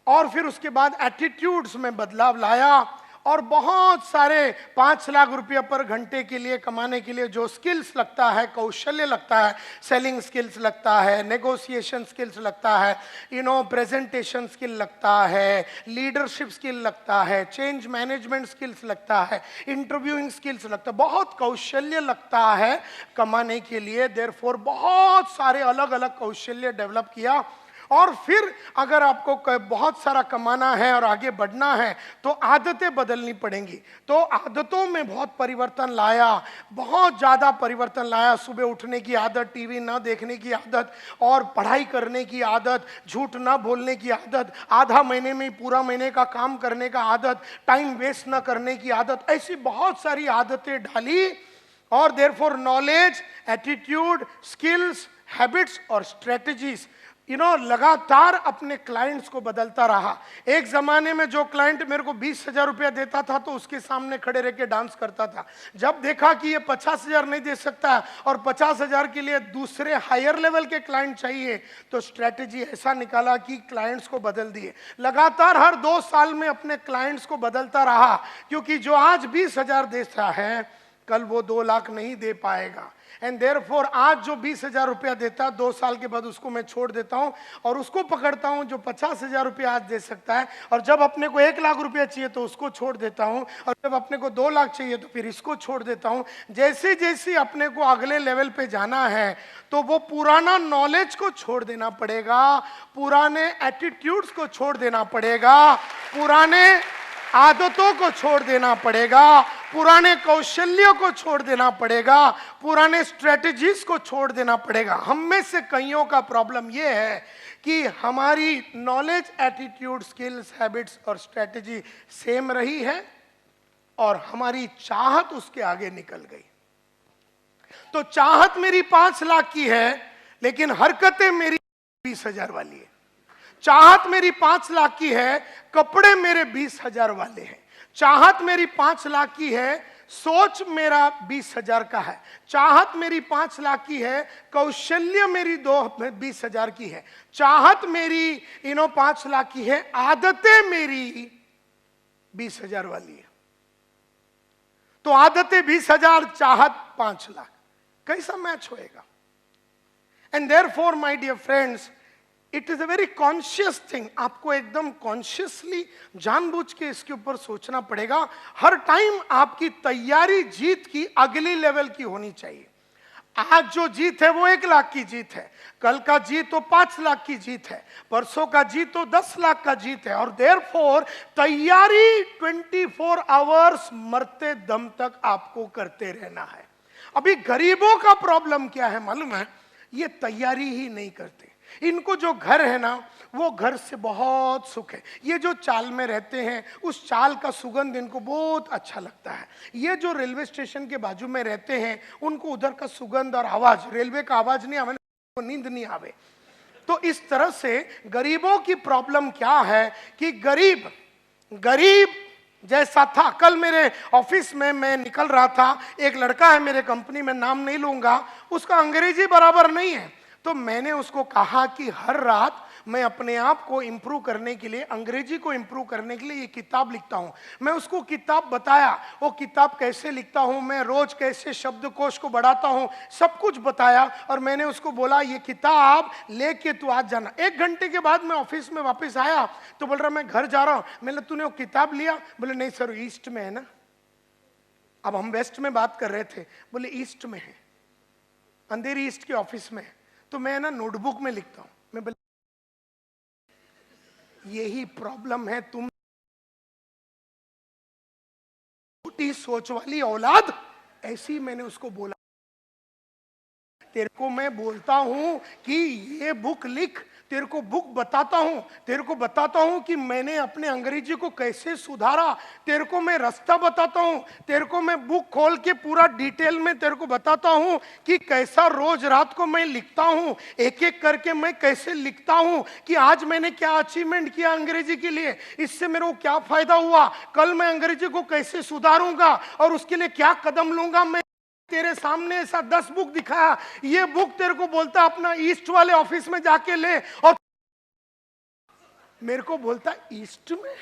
और फिर उसके बाद एटीट्यूड्स में बदलाव लाया और बहुत सारे 5 लाख रुपया पर घंटे के लिए कमाने के लिए जो स्किल्स लगता है, कौशल्य लगता है, सेलिंग स्किल्स लगता है, नेगोशिएशन स्किल्स लगता है, प्रेजेंटेशन स्किल लगता है, लीडरशिप स्किल लगता है, चेंज मैनेजमेंट स्किल्स लगता है, इंटरव्यूइंग स्किल्स लगता है, बहुत कौशल्य लगता है कमाने के लिए। देयरफॉर बहुत सारे अलग अलग कौशल्य डेवलप किया। और फिर अगर आपको बहुत सारा कमाना है और आगे बढ़ना है तो आदतें बदलनी पड़ेंगी। तो आदतों में बहुत परिवर्तन लाया, बहुत ज़्यादा परिवर्तन लाया। सुबह उठने की आदत, टीवी ना देखने की आदत और पढ़ाई करने की आदत, झूठ ना बोलने की आदत, आधा महीने में पूरा महीने का काम करने का आदत, टाइम वेस्ट ना करने की आदत, ऐसी बहुत सारी आदतें डाली। और therefore knowledge, attitude, skills, habits और स्ट्रेटजीज लगातार अपने क्लाइंट्स को बदलता रहा। एक जमाने में जो क्लाइंट मेरे को 20,000 रुपया देता था तो उसके सामने खड़े रह के डांस करता था। जब देखा कि ये 50,000 नहीं दे सकता और 50,000 के लिए दूसरे हायर लेवल के क्लाइंट चाहिए तो स्ट्रेटेजी ऐसा निकाला कि क्लाइंट्स को बदल दिए। लगातार हर 2 साल में अपने क्लाइंट्स को बदलता रहा, क्योंकि जो आज 20,000 देता है कल वो 2 लाख नहीं दे पाएगा। एंड देयरफॉर आज जो 20,000 रुपया देता है 2 साल के बाद उसको मैं छोड़ देता हूं और उसको पकड़ता हूं जो 50,000 रुपया आज दे सकता है। और जब अपने को 1 लाख रुपया चाहिए तो उसको छोड़ देता हूं और जब अपने को 2 लाख चाहिए तो फिर इसको छोड़ देता हूं। जैसे जैसे अपने को अगले लेवल पे जाना है तो वो पुराना नॉलेज को छोड़ देना पड़ेगा, पुराने एटीट्यूड्स को छोड़ देना पड़ेगा, पुराने आदतों को छोड़ देना पड़ेगा, पुराने कौशल्यों को छोड़ देना पड़ेगा, पुराने स्ट्रेटजीज को छोड़ देना पड़ेगा। हम में से कईयों का प्रॉब्लम यह है कि हमारी नॉलेज, एटीट्यूड, स्किल्स, हैबिट्स और स्ट्रेटजी सेम रही है और हमारी चाहत उसके आगे निकल गई। तो चाहत मेरी 5 लाख की है लेकिन हरकतें मेरी 20,000 वाली है। चाहत मेरी 5 लाख की है, कपड़े मेरे 20,000 वाले हैं। चाहत मेरी 5 लाख की है, सोच मेरा 20,000 का है। चाहत मेरी 5 लाख की है, कौशल्य मेरी 20,000 की है। चाहत मेरी 5 लाख की है, आदतें मेरी 20,000 वाली है। तो आदतें 20,000, चाहत 5 लाख, कैसा मैच होएगा? And therefore my dear friends, it is a very conscious thing. आपको एकदम कॉन्शियसली जानबूझ के इसके ऊपर सोचना पड़ेगा। हर टाइम आपकी तैयारी जीत की अगली लेवल की होनी चाहिए। आज जो जीत है वो 1 लाख की जीत है, कल का जीत तो 5 लाख की जीत है, परसों का जीत तो 10 लाख का जीत है। और देयरफॉर तैयारी 24 आवर्स मरते दम तक आपको करते रहना है। अभी गरीबों का प्रॉब्लम क्या है मालूम है? ये तैयारी ही नहीं करते। इनको जो घर है ना वो घर से बहुत सुख है। ये जो चाल में रहते हैं उस चाल का सुगंध इनको बहुत अच्छा लगता है। ये जो रेलवे स्टेशन के बाजू में रहते हैं उनको उधर का सुगंध और आवाज, रेलवे का आवाज नहीं आवे, नींद नहीं आवे। तो इस तरह से गरीबों की प्रॉब्लम क्या है कि गरीब जैसा था। कल मेरे ऑफिस में मैं निकल रहा था, एक लड़का है मेरे कंपनी में, नाम नहीं लूंगा, उसका अंग्रेजी बराबर नहीं है। तो मैंने उसको कहा कि हर रात मैं अपने आप को इंप्रूव करने के लिए, अंग्रेजी को इंप्रूव करने के लिए ये किताब लिखता हूँ। मैं उसको किताब बताया, वो किताब कैसे लिखता हूँ, मैं रोज कैसे शब्दकोश को बढ़ाता हूँ, सब कुछ बताया। और मैंने उसको बोला ये किताब लेके तू आज जाना। 1 घंटे के बाद मैं ऑफिस में वापस आया तो बोल रहा मैं घर जा रहा हूँ। मैंने तूने वो किताब लिया? बोले नहीं सर, ईस्ट में है ना। अब हम वेस्ट में बात कर रहे थे, बोले ईस्ट में है, अंधेरी ईस्ट के ऑफिस में है। तो मैं ना नोटबुक में लिखता हूं। मैं बोले यही प्रॉब्लम है, तुम छोटी सोच वाली औलाद ऐसे ही मैंने उसको बोला, तेरे को मैं बोलता हूं कि ये बुक लिख, तेरे को बुक बताता हूं, तेरे को बताता हूं कि मैंने अपने अंग्रेजी को कैसे सुधारा, तेरे को मैं रास्ता बताता हूं, तेरे को मैं बुक खोल के पूरा डिटेल में तेरे को बताता हूं कि कैसा रोज रात को मैं लिखता हूं, एक एक करके मैं कैसे लिखता हूं कि आज मैंने क्या अचीवमेंट किया अंग्रेजी के लिए, इससे मेरे को क्या फायदा हुआ, कल मैं अंग्रेजी को कैसे सुधारूंगा और उसके लिए क्या कदम लूंगा। मैं तेरे सामने ऐसा 10 बुक दिखाया, ये बुक तेरे को बोलता अपना ईस्ट वाले ऑफिस में जाके ले, और मेरे को बोलता ईस्ट में।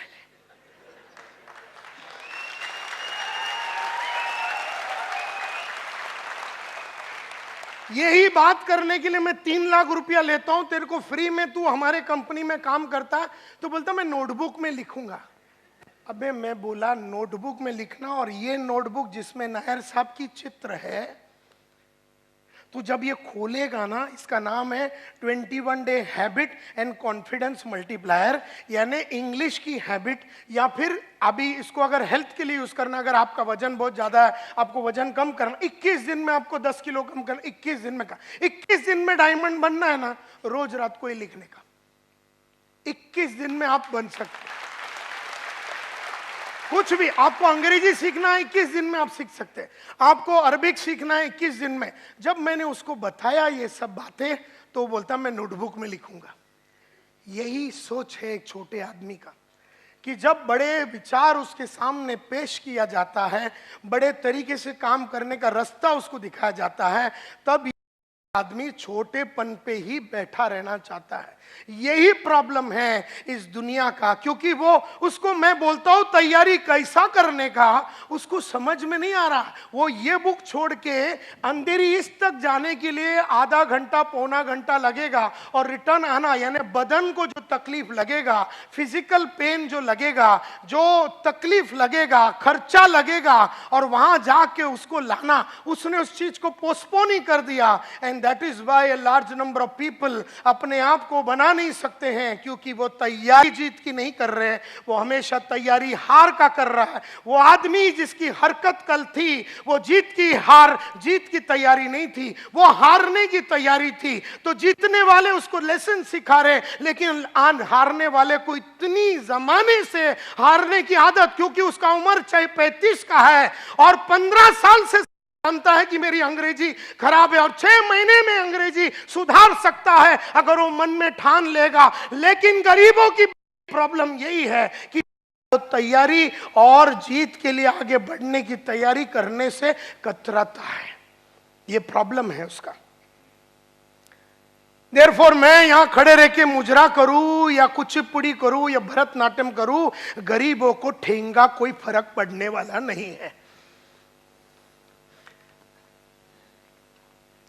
यही बात करने के लिए मैं 3 लाख रुपया लेता हूं तेरे को फ्री में, तू हमारे कंपनी में काम करता है, तो बोलता मैं नोटबुक में लिखूंगा। अबे मैं बोला नोटबुक में लिखना, और ये नोटबुक जिसमें नायर साहब की चित्र है, तो जब ये खोलेगा ना, इसका नाम है 21 day habit and confidence multiplier, यानी इंग्लिश की हैबिट, या फिर अभी इसको अगर हेल्थ के लिए यूज करना, अगर आपका वजन बहुत ज्यादा है, आपको वजन कम करना, 21 दिन में आपको 10 किलो कम करना, 21 दिन में 21 दिन में डायमंड बनना है ना, रोज रात को ही लिखने का, 21 दिन में आप बन सकते हैं। कुछ भी आपको अंग्रेजी सीखना है 21 दिन में आप सीख सकते हैं, आपको अरबिक सीखना है 21 दिन में। जब मैंने उसको बताया ये सब बातें, तो बोलता मैं नोटबुक में लिखूंगा। यही सोच है एक छोटे आदमी का, कि जब बड़े विचार उसके सामने पेश किया जाता है, बड़े तरीके से काम करने का रास्ता उसको दिखाया जाता है, तब आदमी छोटेपन पे ही बैठा रहना चाहता है। यही प्रॉब्लम है इस दुनिया का, क्योंकि वो उसको मैं बोलता हूं तैयारी कैसा करने का, उसको समझ में नहीं आ रहा। वो ये बुक छोड़ के अंधेरी ईस्ट तक जाने के लिए आधा घंटा पौना घंटा लगेगा, और रिटर्न आना, यानी बदन को जो तकलीफ लगेगा, फिजिकल पेन जो लगेगा, जो तकलीफ लगेगा, खर्चा लगेगा, और वहां जाके उसको लाना, उसने उस चीज को पोस्टपोन ही कर दिया। And that is why a large number of people अपने आप को बना नहीं सकते हैं, क्योंकि वो तैयारी जीत की नहीं कर रहे, वो हमेशा तैयारी हार का कर रहा है। वो आदमी जिसकी हरकत कल थी, वो जीत की तैयारी नहीं थी, वो हारने की तैयारी थी। तो जीतने वाले उसको लेसन सिखा रहे, लेकिन हारने वाले को इतनी जमाने से हारने की आदत, क्योंकि उसका उम्र चाहे 35 का है और 15 साल से जानता है कि मेरी अंग्रेजी खराब है, और 6 महीने में अंग्रेजी सुधार सकता है अगर वो मन में ठान लेगा। लेकिन गरीबों की प्रॉब्लम यही है कि तैयारी और जीत के लिए आगे बढ़ने की तैयारी करने से कतराता है। ये प्रॉब्लम है उसका। देयरफॉर मैं यहां खड़े रह के मुजरा करूं या कुचिपुड़ी करूं या भरतनाट्यम करूं, गरीबों को ठेंगा कोई फर्क पड़ने वाला नहीं है।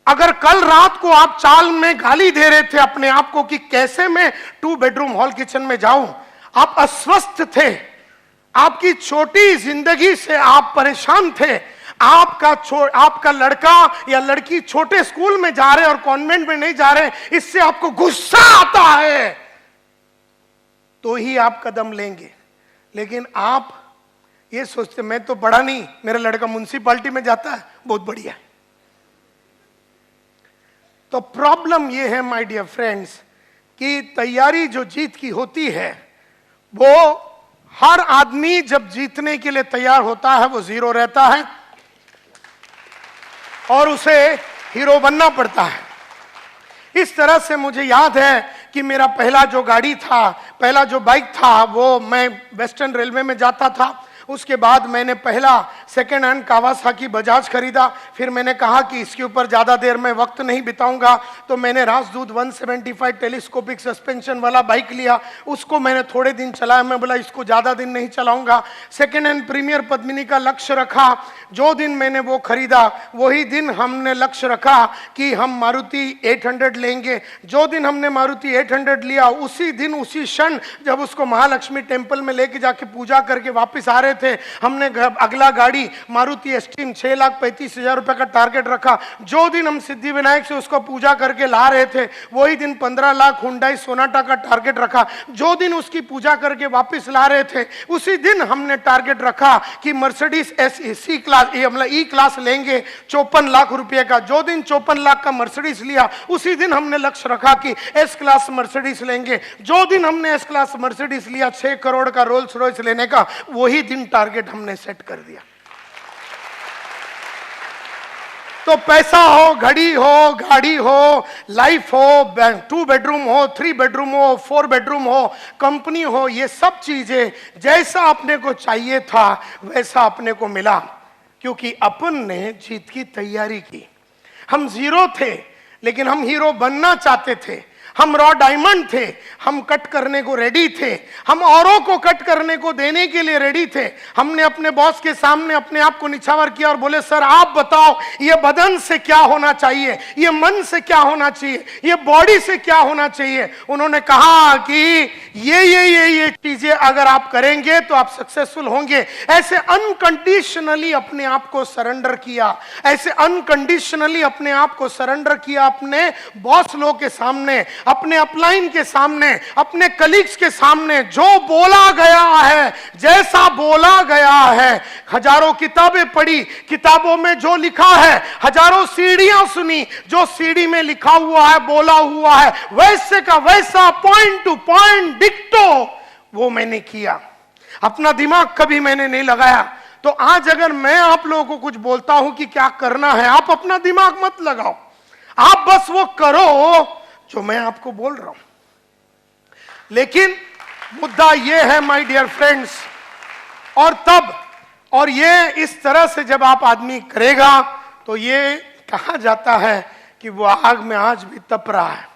अगर कल रात को आप चाल में गाली दे रहे थे अपने आप को कि कैसे मैं 2 बेडरूम हॉल किचन में जाऊं, आप अस्वस्थ थे, आपकी छोटी जिंदगी से आप परेशान थे, आपका लड़का या लड़की छोटे स्कूल में जा रहे और कॉन्वेंट में नहीं जा रहे, इससे आपको गुस्सा आता है, तो ही आप कदम लेंगे। लेकिन आप ये सोचते मैं तो पढ़ा नहीं, मेरा लड़का म्युनिसिपैलिटी में जाता है, बहुत बढ़िया। तो प्रॉब्लम ये है माय डियर फ्रेंड्स कि तैयारी जो जीत की होती है, वो हर आदमी जब जीतने के लिए तैयार होता है वो जीरो रहता है और उसे हीरो बनना पड़ता है। इस तरह से मुझे याद है कि मेरा पहला जो गाड़ी था, पहला जो बाइक था, वो मैं वेस्टर्न रेलवे में जाता था। उसके बाद मैंने पहला सेकेंड हैंड कावासाकी बजाज खरीदा। फिर मैंने कहा कि इसके ऊपर ज़्यादा देर में वक्त नहीं बिताऊंगा, तो मैंने राजदूत 175 टेलीस्कोपिक सस्पेंशन वाला बाइक लिया। उसको मैंने थोड़े दिन चलाया, मैं बोला इसको ज़्यादा दिन नहीं चलाऊंगा। सेकेंड हैंड प्रीमियर पद्मिनी का लक्ष्य रखा। जो दिन मैंने वो खरीदा वही दिन हमने लक्ष्य रखा कि हम मारुति 800 लेंगे। जो दिन हमने मारुति 800 लिया, उसी दिन उसी क्षण जब उसको महालक्ष्मी टेम्पल में लेके जाके पूजा करके वापस आ रहे थे, हमने अगला गाड़ी मारुति एस्ट्रीम 6,35,000 रुपए का टारगेट रखा। जो दिन हम सिद्धि विनायक से उसको पूजा करके ला रहे थे, वही दिन 15 लाख हुंडई सोनाटा का टारगेट रखा। जो दिन उसकी पूजा करके वापस ला रहे थे, उसी दिन हमने टारगेट रखा कि मर्सिडीज सी क्लास, मतलब ई क्लास लेंगे 54 लाख रुपए का। जो दिन 54 लाख का मर्सिडीज लिया, उसी दिन हमने लक्ष्य रखा कि एस क्लास मर्सिडीज लेंगे। जो दिन हमने एस क्लास मर्सिडीज लिया 6 करोड़ का रोल्स रॉयस लेने का, वही दिन टारगेट हमने सेट कर दिया। तो पैसा हो, घड़ी हो, गाड़ी हो, लाइफ हो, 2 बेडरूम हो, 3 बेडरूम हो, 4 बेडरूम हो, कंपनी हो, ये सब चीजें जैसा अपने को चाहिए था वैसा अपने को मिला, क्योंकि अपन ने जीत की तैयारी की। हम जीरो थे लेकिन हम हीरो बनना चाहते थे। हम रॉ डायमंड थे, हम कट करने को रेडी थे, हम औरों को कट करने को देने के लिए रेडी थे। हमने अपने बॉस के सामने अपने आप को निछावर किया और बोले, सर आप बताओ ये बदन से क्या होना चाहिए, ये मन से क्या होना चाहिए, ये बॉडी से क्या होना चाहिए। उन्होंने कहा कि ये चीजें अगर आप करेंगे तो आप सक्सेसफुल होंगे। ऐसे अनकंडीशनली अपने आप को सरेंडर किया, ऐसे अनकंडीशनली अपने आप को सरेंडर किया अपने बॉस लोग के सामने, अपने अपलाइन के सामने, अपने कलीग्स के सामने। जो बोला गया है, जैसा बोला गया है, हजारों किताबें पढ़ी, किताबों में जो लिखा है, हजारों सीढ़ियां सुनी, जो सीढ़ी में लिखा हुआ है, बोला हुआ है, वैसे का वैसा पॉइंट टू पॉइंट डिक्टो वो मैंने किया। अपना दिमाग कभी मैंने नहीं लगाया। तो आज अगर मैं आप लोगों को कुछ बोलता हूं कि क्या करना है, आप अपना दिमाग मत लगाओ, आप बस वो करो जो मैं आपको बोल रहा हूं। लेकिन मुद्दा यह है माय डियर फ्रेंड्स, और ये इस तरह से जब आप आदमी करेगा तो ये कहा जाता है कि वो आग में आज भी तप रहा है।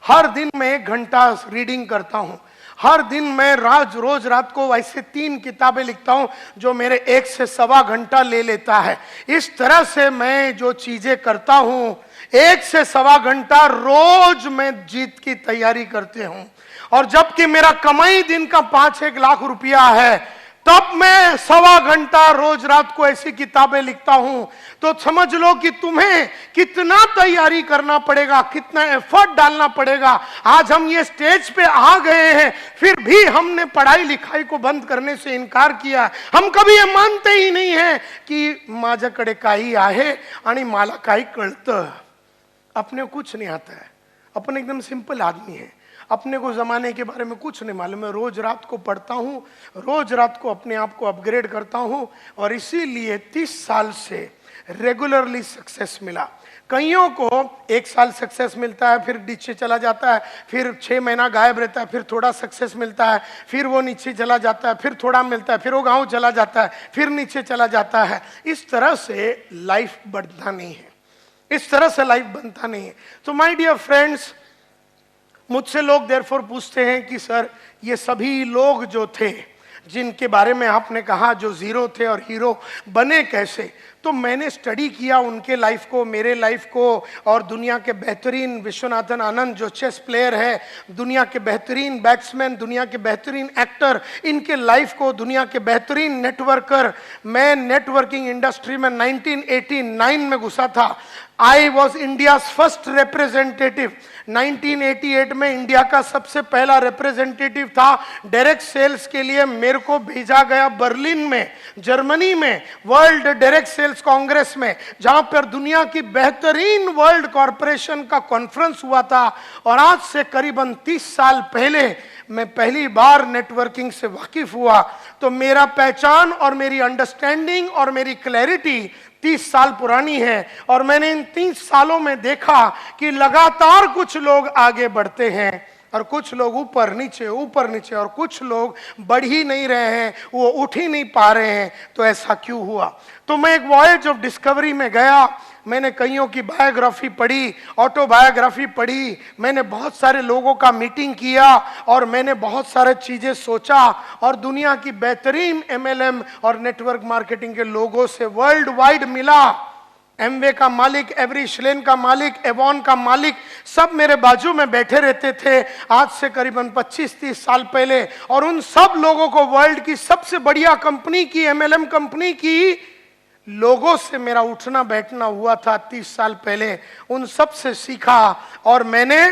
हर दिन मैं 1 घंटा रीडिंग करता हूं, हर दिन मैं रोज रात को ऐसे 3 किताबें लिखता हूं जो मेरे 1 से सवा घंटा ले लेता है। इस तरह से मैं जो चीजें करता हूं, 1 से सवा घंटा रोज मैं जीत की तैयारी करते हूं। और जबकि मेरा कमाई दिन का 5-1 लाख रुपया है, तब मैं सवा घंटा रोज रात को ऐसी किताबें लिखता हूं। तो समझ लो कि तुम्हें कितना तैयारी करना पड़ेगा, कितना एफर्ट डालना पड़ेगा। आज हम ये स्टेज पे आ गए हैं, फिर भी हमने पढ़ाई लिखाई को बंद करने से इनकार किया। हम कभी ये मानते ही नहीं है कि माझ्याकडे काही आहे आणि मला काही कळतं। अपने को कुछ नहीं आता है, अपन एकदम सिंपल आदमी है, अपने को जमाने के बारे में कुछ नहीं मालूम। मैं रोज रात को पढ़ता हूँ, रोज रात को अपने आप को अपग्रेड करता हूँ, और इसीलिए 30 साल से रेगुलरली सक्सेस मिला। कईयों को 1 साल सक्सेस मिलता है, फिर नीचे चला जाता है, फिर 6 महीना गायब रहता है, फिर थोड़ा सक्सेस मिलता है, फिर वो नीचे चला जाता है, फिर थोड़ा मिलता है, फिर वो गाँव चला जाता है, फिर नीचे चला जाता है। इस तरह से लाइफ बढ़ता नहीं है, इस तरह से लाइफ बनता नहीं है। तो माय डियर फ्रेंड्स, मुझसे लोग देयरफॉर पूछते हैं कि सर ये सभी लोग जो थे जिनके बारे में आपने कहा जो जीरो थे और हीरो बने कैसे, तो मैंने स्टडी किया उनके लाइफ को, मेरे लाइफ को, और दुनिया के बेहतरीन विश्वनाथन आनंद जो चेस प्लेयर है, दुनिया के बेहतरीन बैट्समैन, दुनिया के बेहतरीन एक्टर, इनके लाइफ को, दुनिया के बेहतरीन नेटवर्कर। मैं नेटवर्किंग इंडस्ट्री में 1989 में घुसा था। I was India first representative. 1988 में इंडिया का सबसे पहला रिप्रेजेंटेटिव था। डायरेक्ट सेल्स के लिए मेरे को भेजा गया बर्लिन में, जर्मनी में, वर्ल्ड डायरेक्ट सेल्स कांग्रेस में, जहां पर दुनिया की बेहतरीन वर्ल्ड कॉरपोरेशन का कॉन्फ्रेंस हुआ था। और आज से करीबन 30 साल पहले मैं पहली बार नेटवर्किंग से वाकिफ हुआ। तो मेरा पहचान और मेरी अंडरस्टैंडिंग और मेरी क्लैरिटी 30 साल पुरानी है। और मैंने इन 30 सालों में देखा कि लगातार कुछ लोग आगे बढ़ते हैं और कुछ लोग ऊपर नीचे, और कुछ लोग बढ़ ही नहीं रहे हैं, वो उठ ही नहीं पा रहे हैं। तो ऐसा क्यों हुआ? तो मैं एक वॉयज ऑफ डिस्कवरी में गया। मैंने कईयों की बायोग्राफी पढ़ी, ऑटोबायोग्राफी पढ़ी, मैंने बहुत सारे लोगों का मीटिंग किया, और मैंने बहुत सारे चीजें सोचा, और दुनिया की बेहतरीन MLM और नेटवर्क मार्केटिंग के लोगों से वर्ल्ड वाइड मिला। एमवे का मालिक, एवरीश्लेन का मालिक, एवॉन का मालिक, सब मेरे बाजू में बैठे रहते थे आज से करीबन 25-30 साल पहले। और उन सब लोगों को वर्ल्ड की सबसे बढ़िया कंपनी की, एमएलएम कंपनी की लोगों से मेरा उठना बैठना हुआ था 30 साल पहले। उन सब से सीखा और मैंने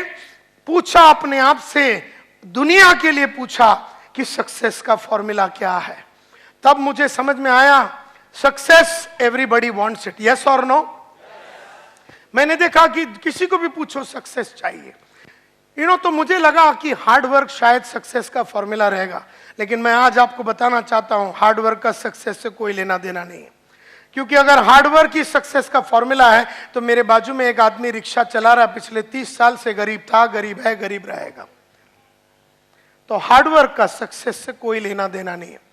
पूछा अपने आप से, दुनिया के लिए पूछा कि सक्सेस का फॉर्मूला क्या है। तब मुझे समझ में आया, success everybody wants it, yes और नो। मैंने देखा कि किसी को भी पूछो सक्सेस चाहिए, तो मुझे लगा कि हार्ड वर्क शायद सक्सेस का फॉर्मूला रहेगा। लेकिन मैं आज आपको बताना चाहता हूं, हार्ड वर्क का सक्सेस से कोई लेना देना नहीं है। क्योंकि अगर हार्ड वर्क ही सक्सेस का फॉर्मूला है तो मेरे बाजू में एक आदमी रिक्शा चला रहा, पिछले 30 साल से गरीब था, गरीब है, गरीब रहेगा। तो हार्ड वर्क का सक्सेस से कोई लेना देना नहीं है।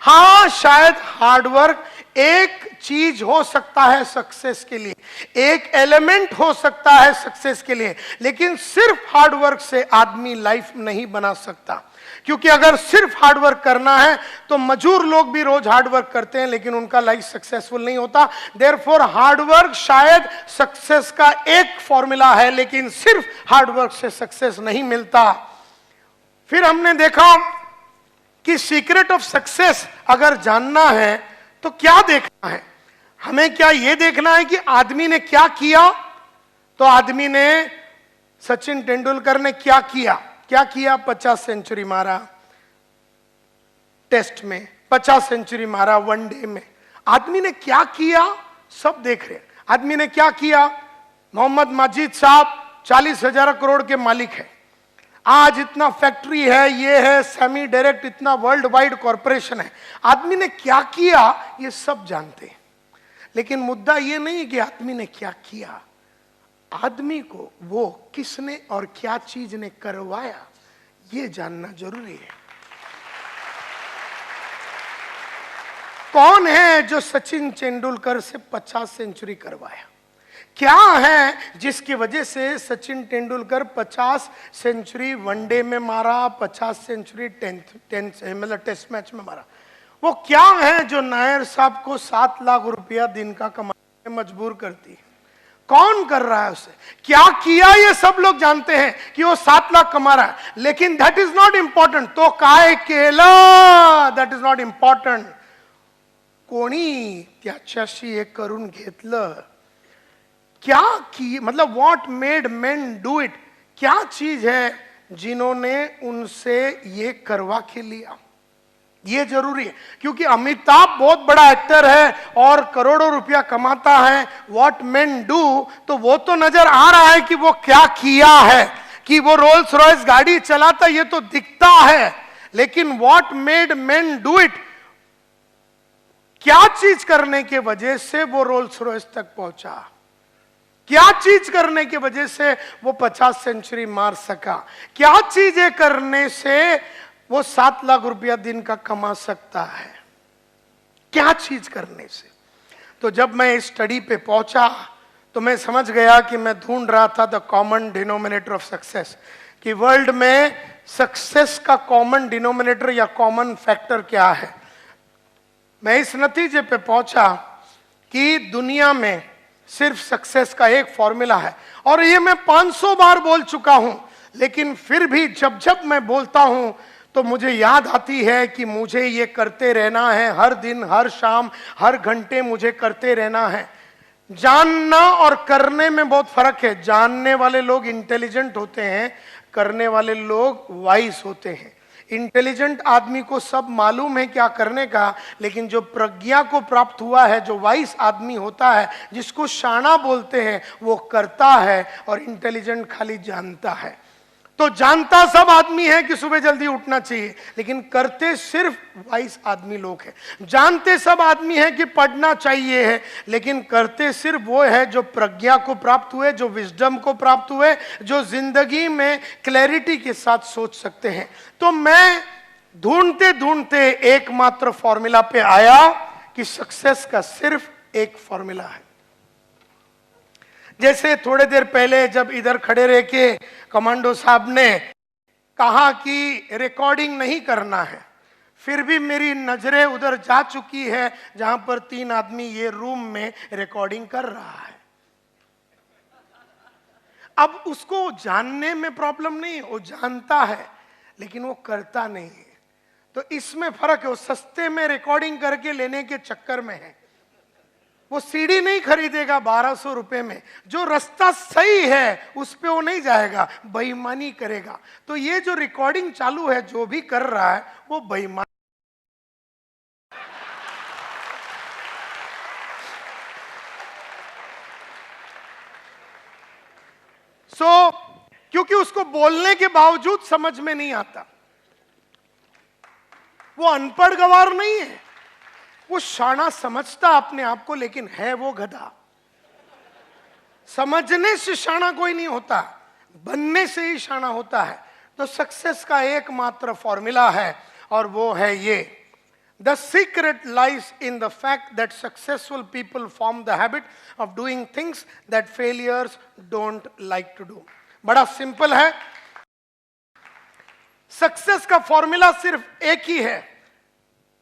हाँ, शायद हार्ड वर्क एक चीज हो सकता है सक्सेस के लिए, एक एलिमेंट हो सकता है सक्सेस के लिए, लेकिन सिर्फ हार्ड वर्क से आदमी लाइफ नहीं बना सकता। क्योंकि अगर सिर्फ हार्ड वर्क करना है तो मजदूर लोग भी रोज हार्ड वर्क करते हैं लेकिन उनका लाइफ सक्सेसफुल नहीं होता। देयरफॉर हार्ड वर्क शायद सक्सेस का एक फॉर्मूला है, लेकिन सिर्फ हार्ड वर्क से सक्सेस नहीं मिलता। फिर हमने देखा कि सीक्रेट ऑफ सक्सेस अगर जानना है तो क्या देखना है, हमें क्या यह देखना है कि आदमी ने क्या किया। तो आदमी ने, सचिन तेंदुलकर ने क्या किया, 50 सेंचुरी मारा टेस्ट में, 50 सेंचुरी मारा वनडे में। आदमी ने क्या किया सब देख रहे हैं। आदमी ने क्या किया, मोहम्मद माजिद साहब 40,000 करोड़ के मालिक है, आज इतना फैक्ट्री है, ये है, सेमी डायरेक्ट इतना वर्ल्ड वाइड कॉरपोरेशन है। आदमी ने क्या किया ये सब जानते हैं, लेकिन मुद्दा ये नहीं कि आदमी ने क्या किया, आदमी को वो किसने और क्या चीज ने करवाया ये जानना जरूरी है। कौन है जो सचिन तेंदुलकर से 50 सेंचुरी करवाया, क्या है जिसकी वजह से सचिन तेंदुलकर 50 सेंचुरी वनडे में मारा, 50 सेंचुरी मतलब टेस्ट मैच में मारा। वो क्या है जो नायर साहब को 7 लाख रुपया दिन का कमाने में मजबूर करती है। कौन कर रहा है उसे, क्या किया ये सब लोग जानते हैं कि वो 7 लाख कमा रहा है, लेकिन दैट इज नॉट इंपॉर्टंट। तो काय केलं दैट इज नॉट इंपॉर्टंट, कोणी त्याच्याशी हे करून घेतलं, क्या की, मतलब what made main do it, क्या चीज है जिन्होंने उनसे ये करवा के लिया, ये जरूरी है। क्योंकि अमिताभ बहुत बड़ा एक्टर है और करोड़ों रुपया कमाता है, व्हाट मेन डू, तो वो तो नजर आ रहा है कि वो क्या किया है, कि वो रोल्स रॉयस गाड़ी चलाता, ये तो दिखता है, लेकिन what made main do it, क्या चीज करने के वजह से वो रोल्स रॉयस तक पहुंचा, क्या चीज करने की वजह से वो 50 सेंचुरी मार सका, क्या चीजें करने से वो 7 लाख रुपया दिन का कमा सकता है, क्या चीज करने से। तो जब मैं इस स्टडी पे पहुंचा तो मैं समझ गया कि मैं ढूंढ रहा था the common denominator of success, कि वर्ल्ड में सक्सेस का कॉमन डिनोमिनेटर या कॉमन फैक्टर क्या है। मैं इस नतीजे पे पहुंचा कि दुनिया में सिर्फ सक्सेस का एक फॉर्मूला है, और ये मैं 500 बार बोल चुका हूं, लेकिन फिर भी जब जब मैं बोलता हूं तो मुझे याद आती है कि मुझे ये करते रहना है, हर दिन, हर शाम, हर घंटे मुझे करते रहना है। जानना और करने में बहुत फर्क है। जानने वाले लोग इंटेलिजेंट होते हैं, करने वाले लोग वाइज होते हैं। इंटेलिजेंट आदमी को सब मालूम है क्या करने का, लेकिन जो प्रज्ञा को प्राप्त हुआ है, जो वाइस आदमी होता है, जिसको शाना बोलते हैं, वो करता है, और इंटेलिजेंट खाली जानता है। तो जानता सब आदमी है कि सुबह जल्दी उठना चाहिए, लेकिन करते सिर्फ वाइस आदमी लोग हैं। जानते सब आदमी है कि पढ़ना चाहिए है, लेकिन करते सिर्फ वो है जो प्रज्ञा को प्राप्त हुए, जो विजडम को प्राप्त हुए, जो जिंदगी में क्लैरिटी के साथ सोच सकते हैं। तो मैं ढूंढते ढूंढते एकमात्र फॉर्मूला पे आया कि सक्सेस का सिर्फ एक फॉर्मूला है। जैसे थोड़े देर पहले जब इधर खड़े रह के कमांडो साहब ने कहा कि रिकॉर्डिंग नहीं करना है, फिर भी मेरी नजरें उधर जा चुकी है जहां पर 3 आदमी ये रूम में रिकॉर्डिंग कर रहा है। अब उसको जानने में प्रॉब्लम नहीं, वो जानता है लेकिन वो करता नहीं है। तो इसमें फर्क है। वो सस्ते में रिकॉर्डिंग करके लेने के चक्कर में है। वो सीडी नहीं खरीदेगा 1200 रुपए में, जो रास्ता सही है उस पे वो नहीं जाएगा, बेईमानी करेगा। तो ये जो रिकॉर्डिंग चालू है, जो भी कर रहा है वो बेईमान। क्योंकि उसको बोलने के बावजूद समझ में नहीं आता। वो अनपढ़ गवार नहीं है, वो शाना समझता अपने आप को, लेकिन है वो गधा। समझने से शाना कोई नहीं होता, बनने से ही शाना होता है। तो सक्सेस का एकमात्र फॉर्मूला है और वो है ये: The secret lies in the fact that successful people form the habit of doing things that failures don't like to do. बड़ा सिंपल है। सक्सेस का फॉर्मूला सिर्फ एक ही है।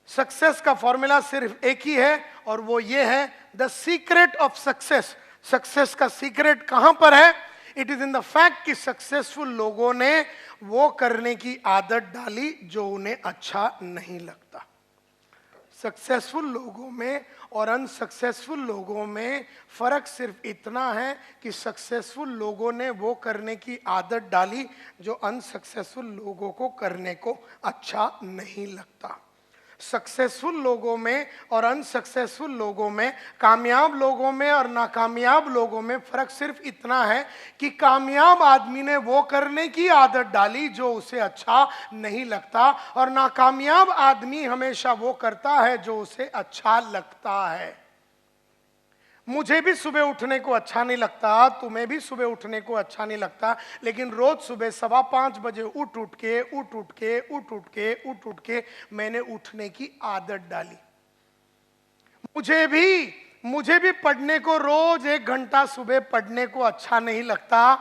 सक्सेस का फॉर्मूला सिर्फ एक ही है और वो ये है: the secret of success. Success का सीक्रेट कहां पर है? It is in the fact कि सक्सेसफुल लोगों ने वो करने की आदत डाली जो उन्हें अच्छा नहीं लगता। सक्सेसफुल लोगों में और अनसक्सेसफुल लोगों में फर्क सिर्फ इतना है कि सक्सेसफुल लोगों ने वो करने की आदत डाली जो अनसक्सेसफुल लोगों को करने को अच्छा नहीं लगता। सक्सेसफुल लोगों में और अनसक्सेसफुल लोगों में, कामयाब लोगों में और नाकामयाब लोगों में फर्क सिर्फ इतना है कि कामयाब आदमी ने वो करने की आदत डाली जो उसे अच्छा नहीं लगता और नाकामयाब आदमी हमेशा वो करता है जो उसे अच्छा लगता है। मुझे भी सुबह उठने को अच्छा नहीं लगता, तुम्हें भी सुबह उठने को अच्छा नहीं लगता, लेकिन रोज सुबह 5:15 बजे उठ के मैंने उठने की आदत डाली। मुझे भी पढ़ने को रोज 1 घंटा सुबह पढ़ने को अच्छा नहीं लगता,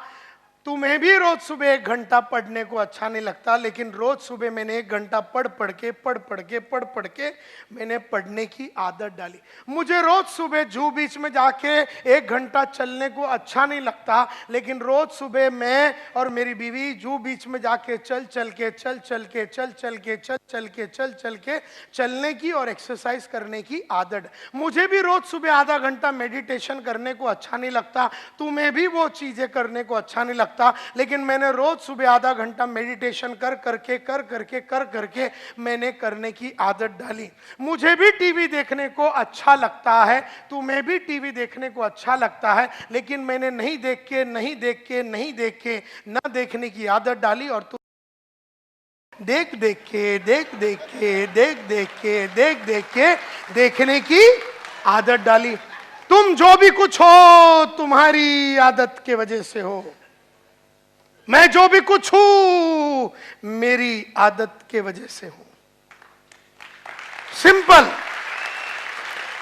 तुम्हें भी रोज सुबह 1 घंटा पढ़ने को अच्छा नहीं लगता, लेकिन रोज सुबह मैंने 1 घंटा पढ़ के मैंने पढ़ने की आदत डाली। मुझे रोज सुबह जू बीच में जाके 1 घंटा चलने को अच्छा नहीं लगता, लेकिन रोज सुबह मैं और मेरी बीवी जू बीच में जाके चल के चलने की और एक्सरसाइज करने की आदत। मुझे भी रोज सुबह आधा घंटा मेडिटेशन करने को अच्छा नहीं लगता, तुम्हें भी वो चीजें करने को अच्छा नहीं लगता, लेकिन मैंने रोज सुबह आधा घंटा मेडिटेशन कर करके मैंने करने की आदत डाली। मुझे भी टीवी देखने को अच्छा लगता है, तुम्हें भी टीवी देखने को अच्छा लगता है, लेकिन मैंने नहीं देख के ना देखने की आदत डाली और तुम देख के देखने की आदत डाली। तुम जो भी कुछ हो तुम्हारी आदत के वजह से हो, मैं जो भी कुछ हूं मेरी आदत के वजह से हूं। सिंपल।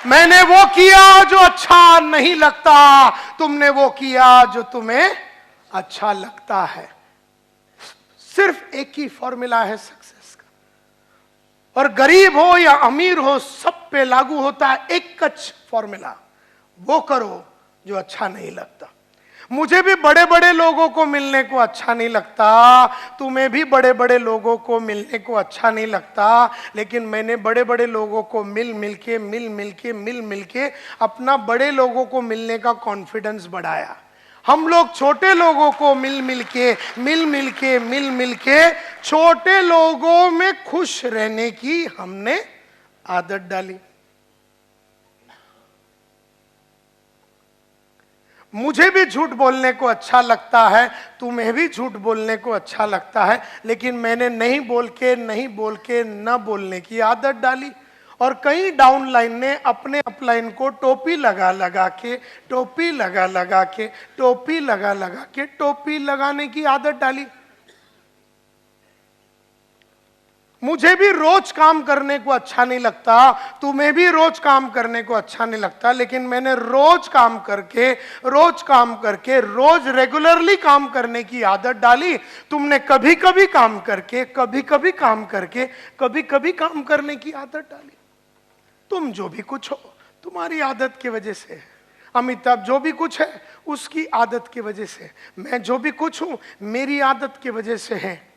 मैंने वो किया जो अच्छा नहीं लगता, तुमने वो किया जो तुम्हें अच्छा लगता है। सिर्फ एक ही फॉर्मूला है सक्सेस का, और गरीब हो या अमीर हो सब पे लागू होता है एक कच फॉर्मूला: वो करो जो अच्छा नहीं लगता। मुझे भी बड़े बड़े लोगों को मिलने को अच्छा नहीं लगता, तुम्हें भी बड़े बड़े लोगों को मिलने को अच्छा नहीं लगता, लेकिन मैंने बड़े बड़े लोगों को मिल के अपना बड़े लोगों को मिलने का कॉन्फिडेंस बढ़ाया। हम लोग छोटे लोगों को मिल के छोटे लोगों में खुश रहने की हमने आदत डाली। मुझे भी झूठ बोलने को अच्छा लगता है, तुम्हें भी झूठ बोलने को अच्छा लगता है, लेकिन मैंने नहीं बोल के न बोलने की आदत डाली। और कई डाउनलाइन ने अपने अपलाइन को टोपी लगा के टोपी लगाने की आदत डाली। मुझे भी रोज काम करने को अच्छा नहीं लगता, तुम्हें भी रोज काम करने को अच्छा नहीं लगता, लेकिन मैंने रोज काम करके रोज रेगुलरली काम करने की आदत डाली। तुमने कभी कभी काम करके कभी कभी काम करने की आदत डाली। तुम जो भी कुछ हो तुम्हारी आदत की वजह से, अमिताभ जो भी कुछ है उसकी आदत की वजह से, मैं जो भी कुछ हूं मेरी आदत की वजह से है।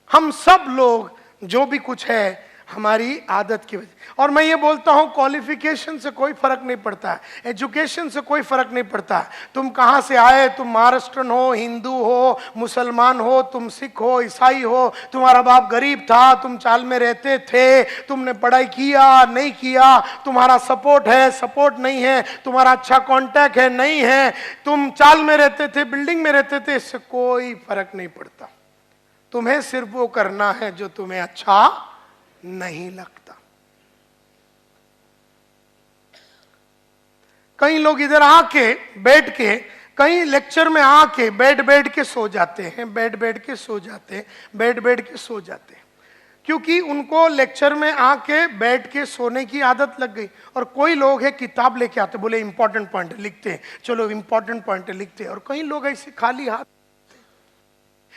हम सब लोग जो भी कुछ है हमारी आदत की वजह। और मैं ये बोलता हूं क्वालिफिकेशन से कोई फर्क नहीं पड़ता है, एजुकेशन से कोई फर्क नहीं पड़ता है। तुम कहां से आए, तुम महाराष्ट्रन हो, हिंदू हो, मुसलमान हो, तुम सिख हो, ईसाई हो, तुम्हारा बाप गरीब था, तुम चाल में रहते थे, तुमने पढ़ाई किया नहीं किया, तुम्हारा सपोर्ट है सपोर्ट नहीं है, तुम्हारा अच्छा कांटेक्ट है नहीं है, तुम चाल में रहते थे बिल्डिंग में रहते थे, इससे कोई फर्क नहीं पड़ता। तुम्हें सिर्फ वो करना है जो तुम्हें अच्छा नहीं लगता। कई लोग इधर आके बैठ के, कई लेक्चर में आके बैठ के सो जाते हैं, बैठ के सो जाते हैं, क्योंकि उनको लेक्चर में आके बैठ के सोने की आदत लग गई। और कोई लोग है किताब लेके आते, बोले इंपॉर्टेंट पॉइंट लिखते हैं, चलो इंपॉर्टेंट पॉइंट लिखते हैं। और कई लोग ऐसे खाली हाथ,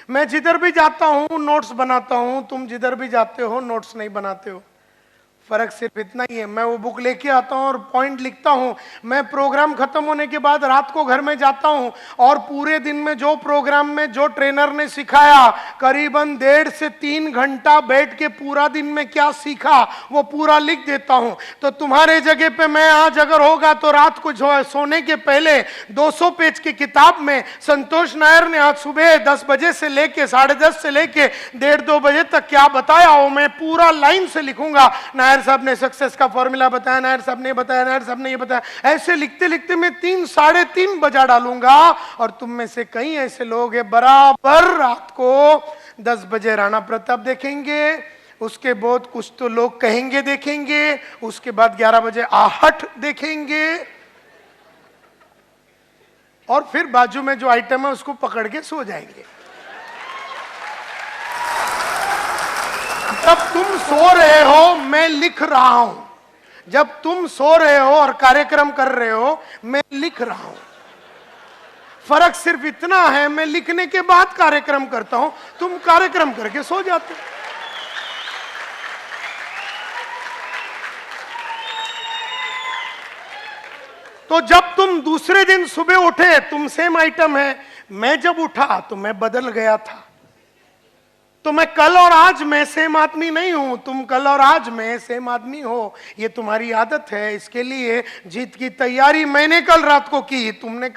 मैं जिधर भी जाता हूं नोट्स बनाता हूं, तुम जिधर भी जाते हो नोट्स नहीं बनाते हो। फर्क सिर्फ इतना ही है, मैं वो बुक लेके आता हूं और पॉइंट लिखता हूं। मैं प्रोग्राम खत्म होने के बाद रात को घर में जाता हूं और पूरे दिन में जो प्रोग्राम में जो ट्रेनर ने सिखाया, करीबन 1.5 से 3 घंटा बैठ के पूरा दिन में क्या सीखा वो पूरा लिख देता हूं। तो तुम्हारे जगह पे मैं आज अगर होगा तो रात को सोने के पहले 200 पेज की किताब में संतोष नायर ने आज सुबह 10 बजे से लेके 10:30 से लेके 1:30-2 बजे तक क्या बताया वो मैं पूरा लाइन से लिखूंगा। नायर साहब ने सक्सेस का फॉर्मूला बताया, नायर साहब ने बताया, नायर साहब ने ये बताया। ऐसे लिखते लिखते मैं 3-3:30 बजा डालूंगा। और तुम में से कई ऐसे लोग हैं बराबर रात को 10 बजे राणा प्रताप देखेंगे, उसके बाद कुछ तो लोग कहेंगे देखेंगे, उसके बाद 11 बजे आहट देखेंगे, और फिर बाजू में जो आइटम है उसको पकड़ के सो जाएंगे। जब तुम सो रहे हो मैं लिख रहा हूं, जब तुम सो रहे हो और कार्यक्रम कर रहे हो मैं लिख रहा हूं। फर्क सिर्फ इतना है, मैं लिखने के बाद कार्यक्रम करता हूं, तुम कार्यक्रम करके सो जाते हो। तो जब तुम दूसरे दिन सुबह उठे, तुम सेम आइटम है, मैं जब उठा तो मैं बदल गया था। तो मैं कल और आज में सेम आदमी नहीं हूं, तुम कल और आज में सेम आदमी हो। ये तुम्हारी आदत है। इसके लिए जीत की तैयारी मैंने कल रात को की, तुमने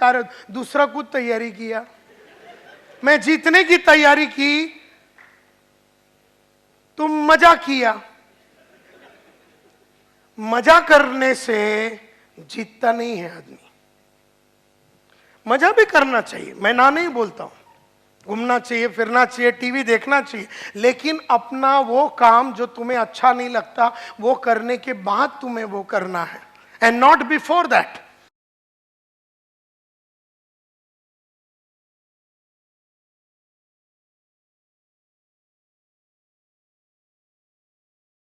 दूसरा कुछ तैयारी किया। मैं जीतने की तैयारी की, तुम मजा किया। मजा करने से जीतता नहीं है आदमी। मजा भी करना चाहिए, मैं ना नहीं बोलता हूं, घूमना चाहिए, फिरना चाहिए, टीवी देखना चाहिए, लेकिन अपना वो काम जो तुम्हें अच्छा नहीं लगता वो करने के बाद तुम्हें वो करना है, एंड नॉट बिफोर दैट।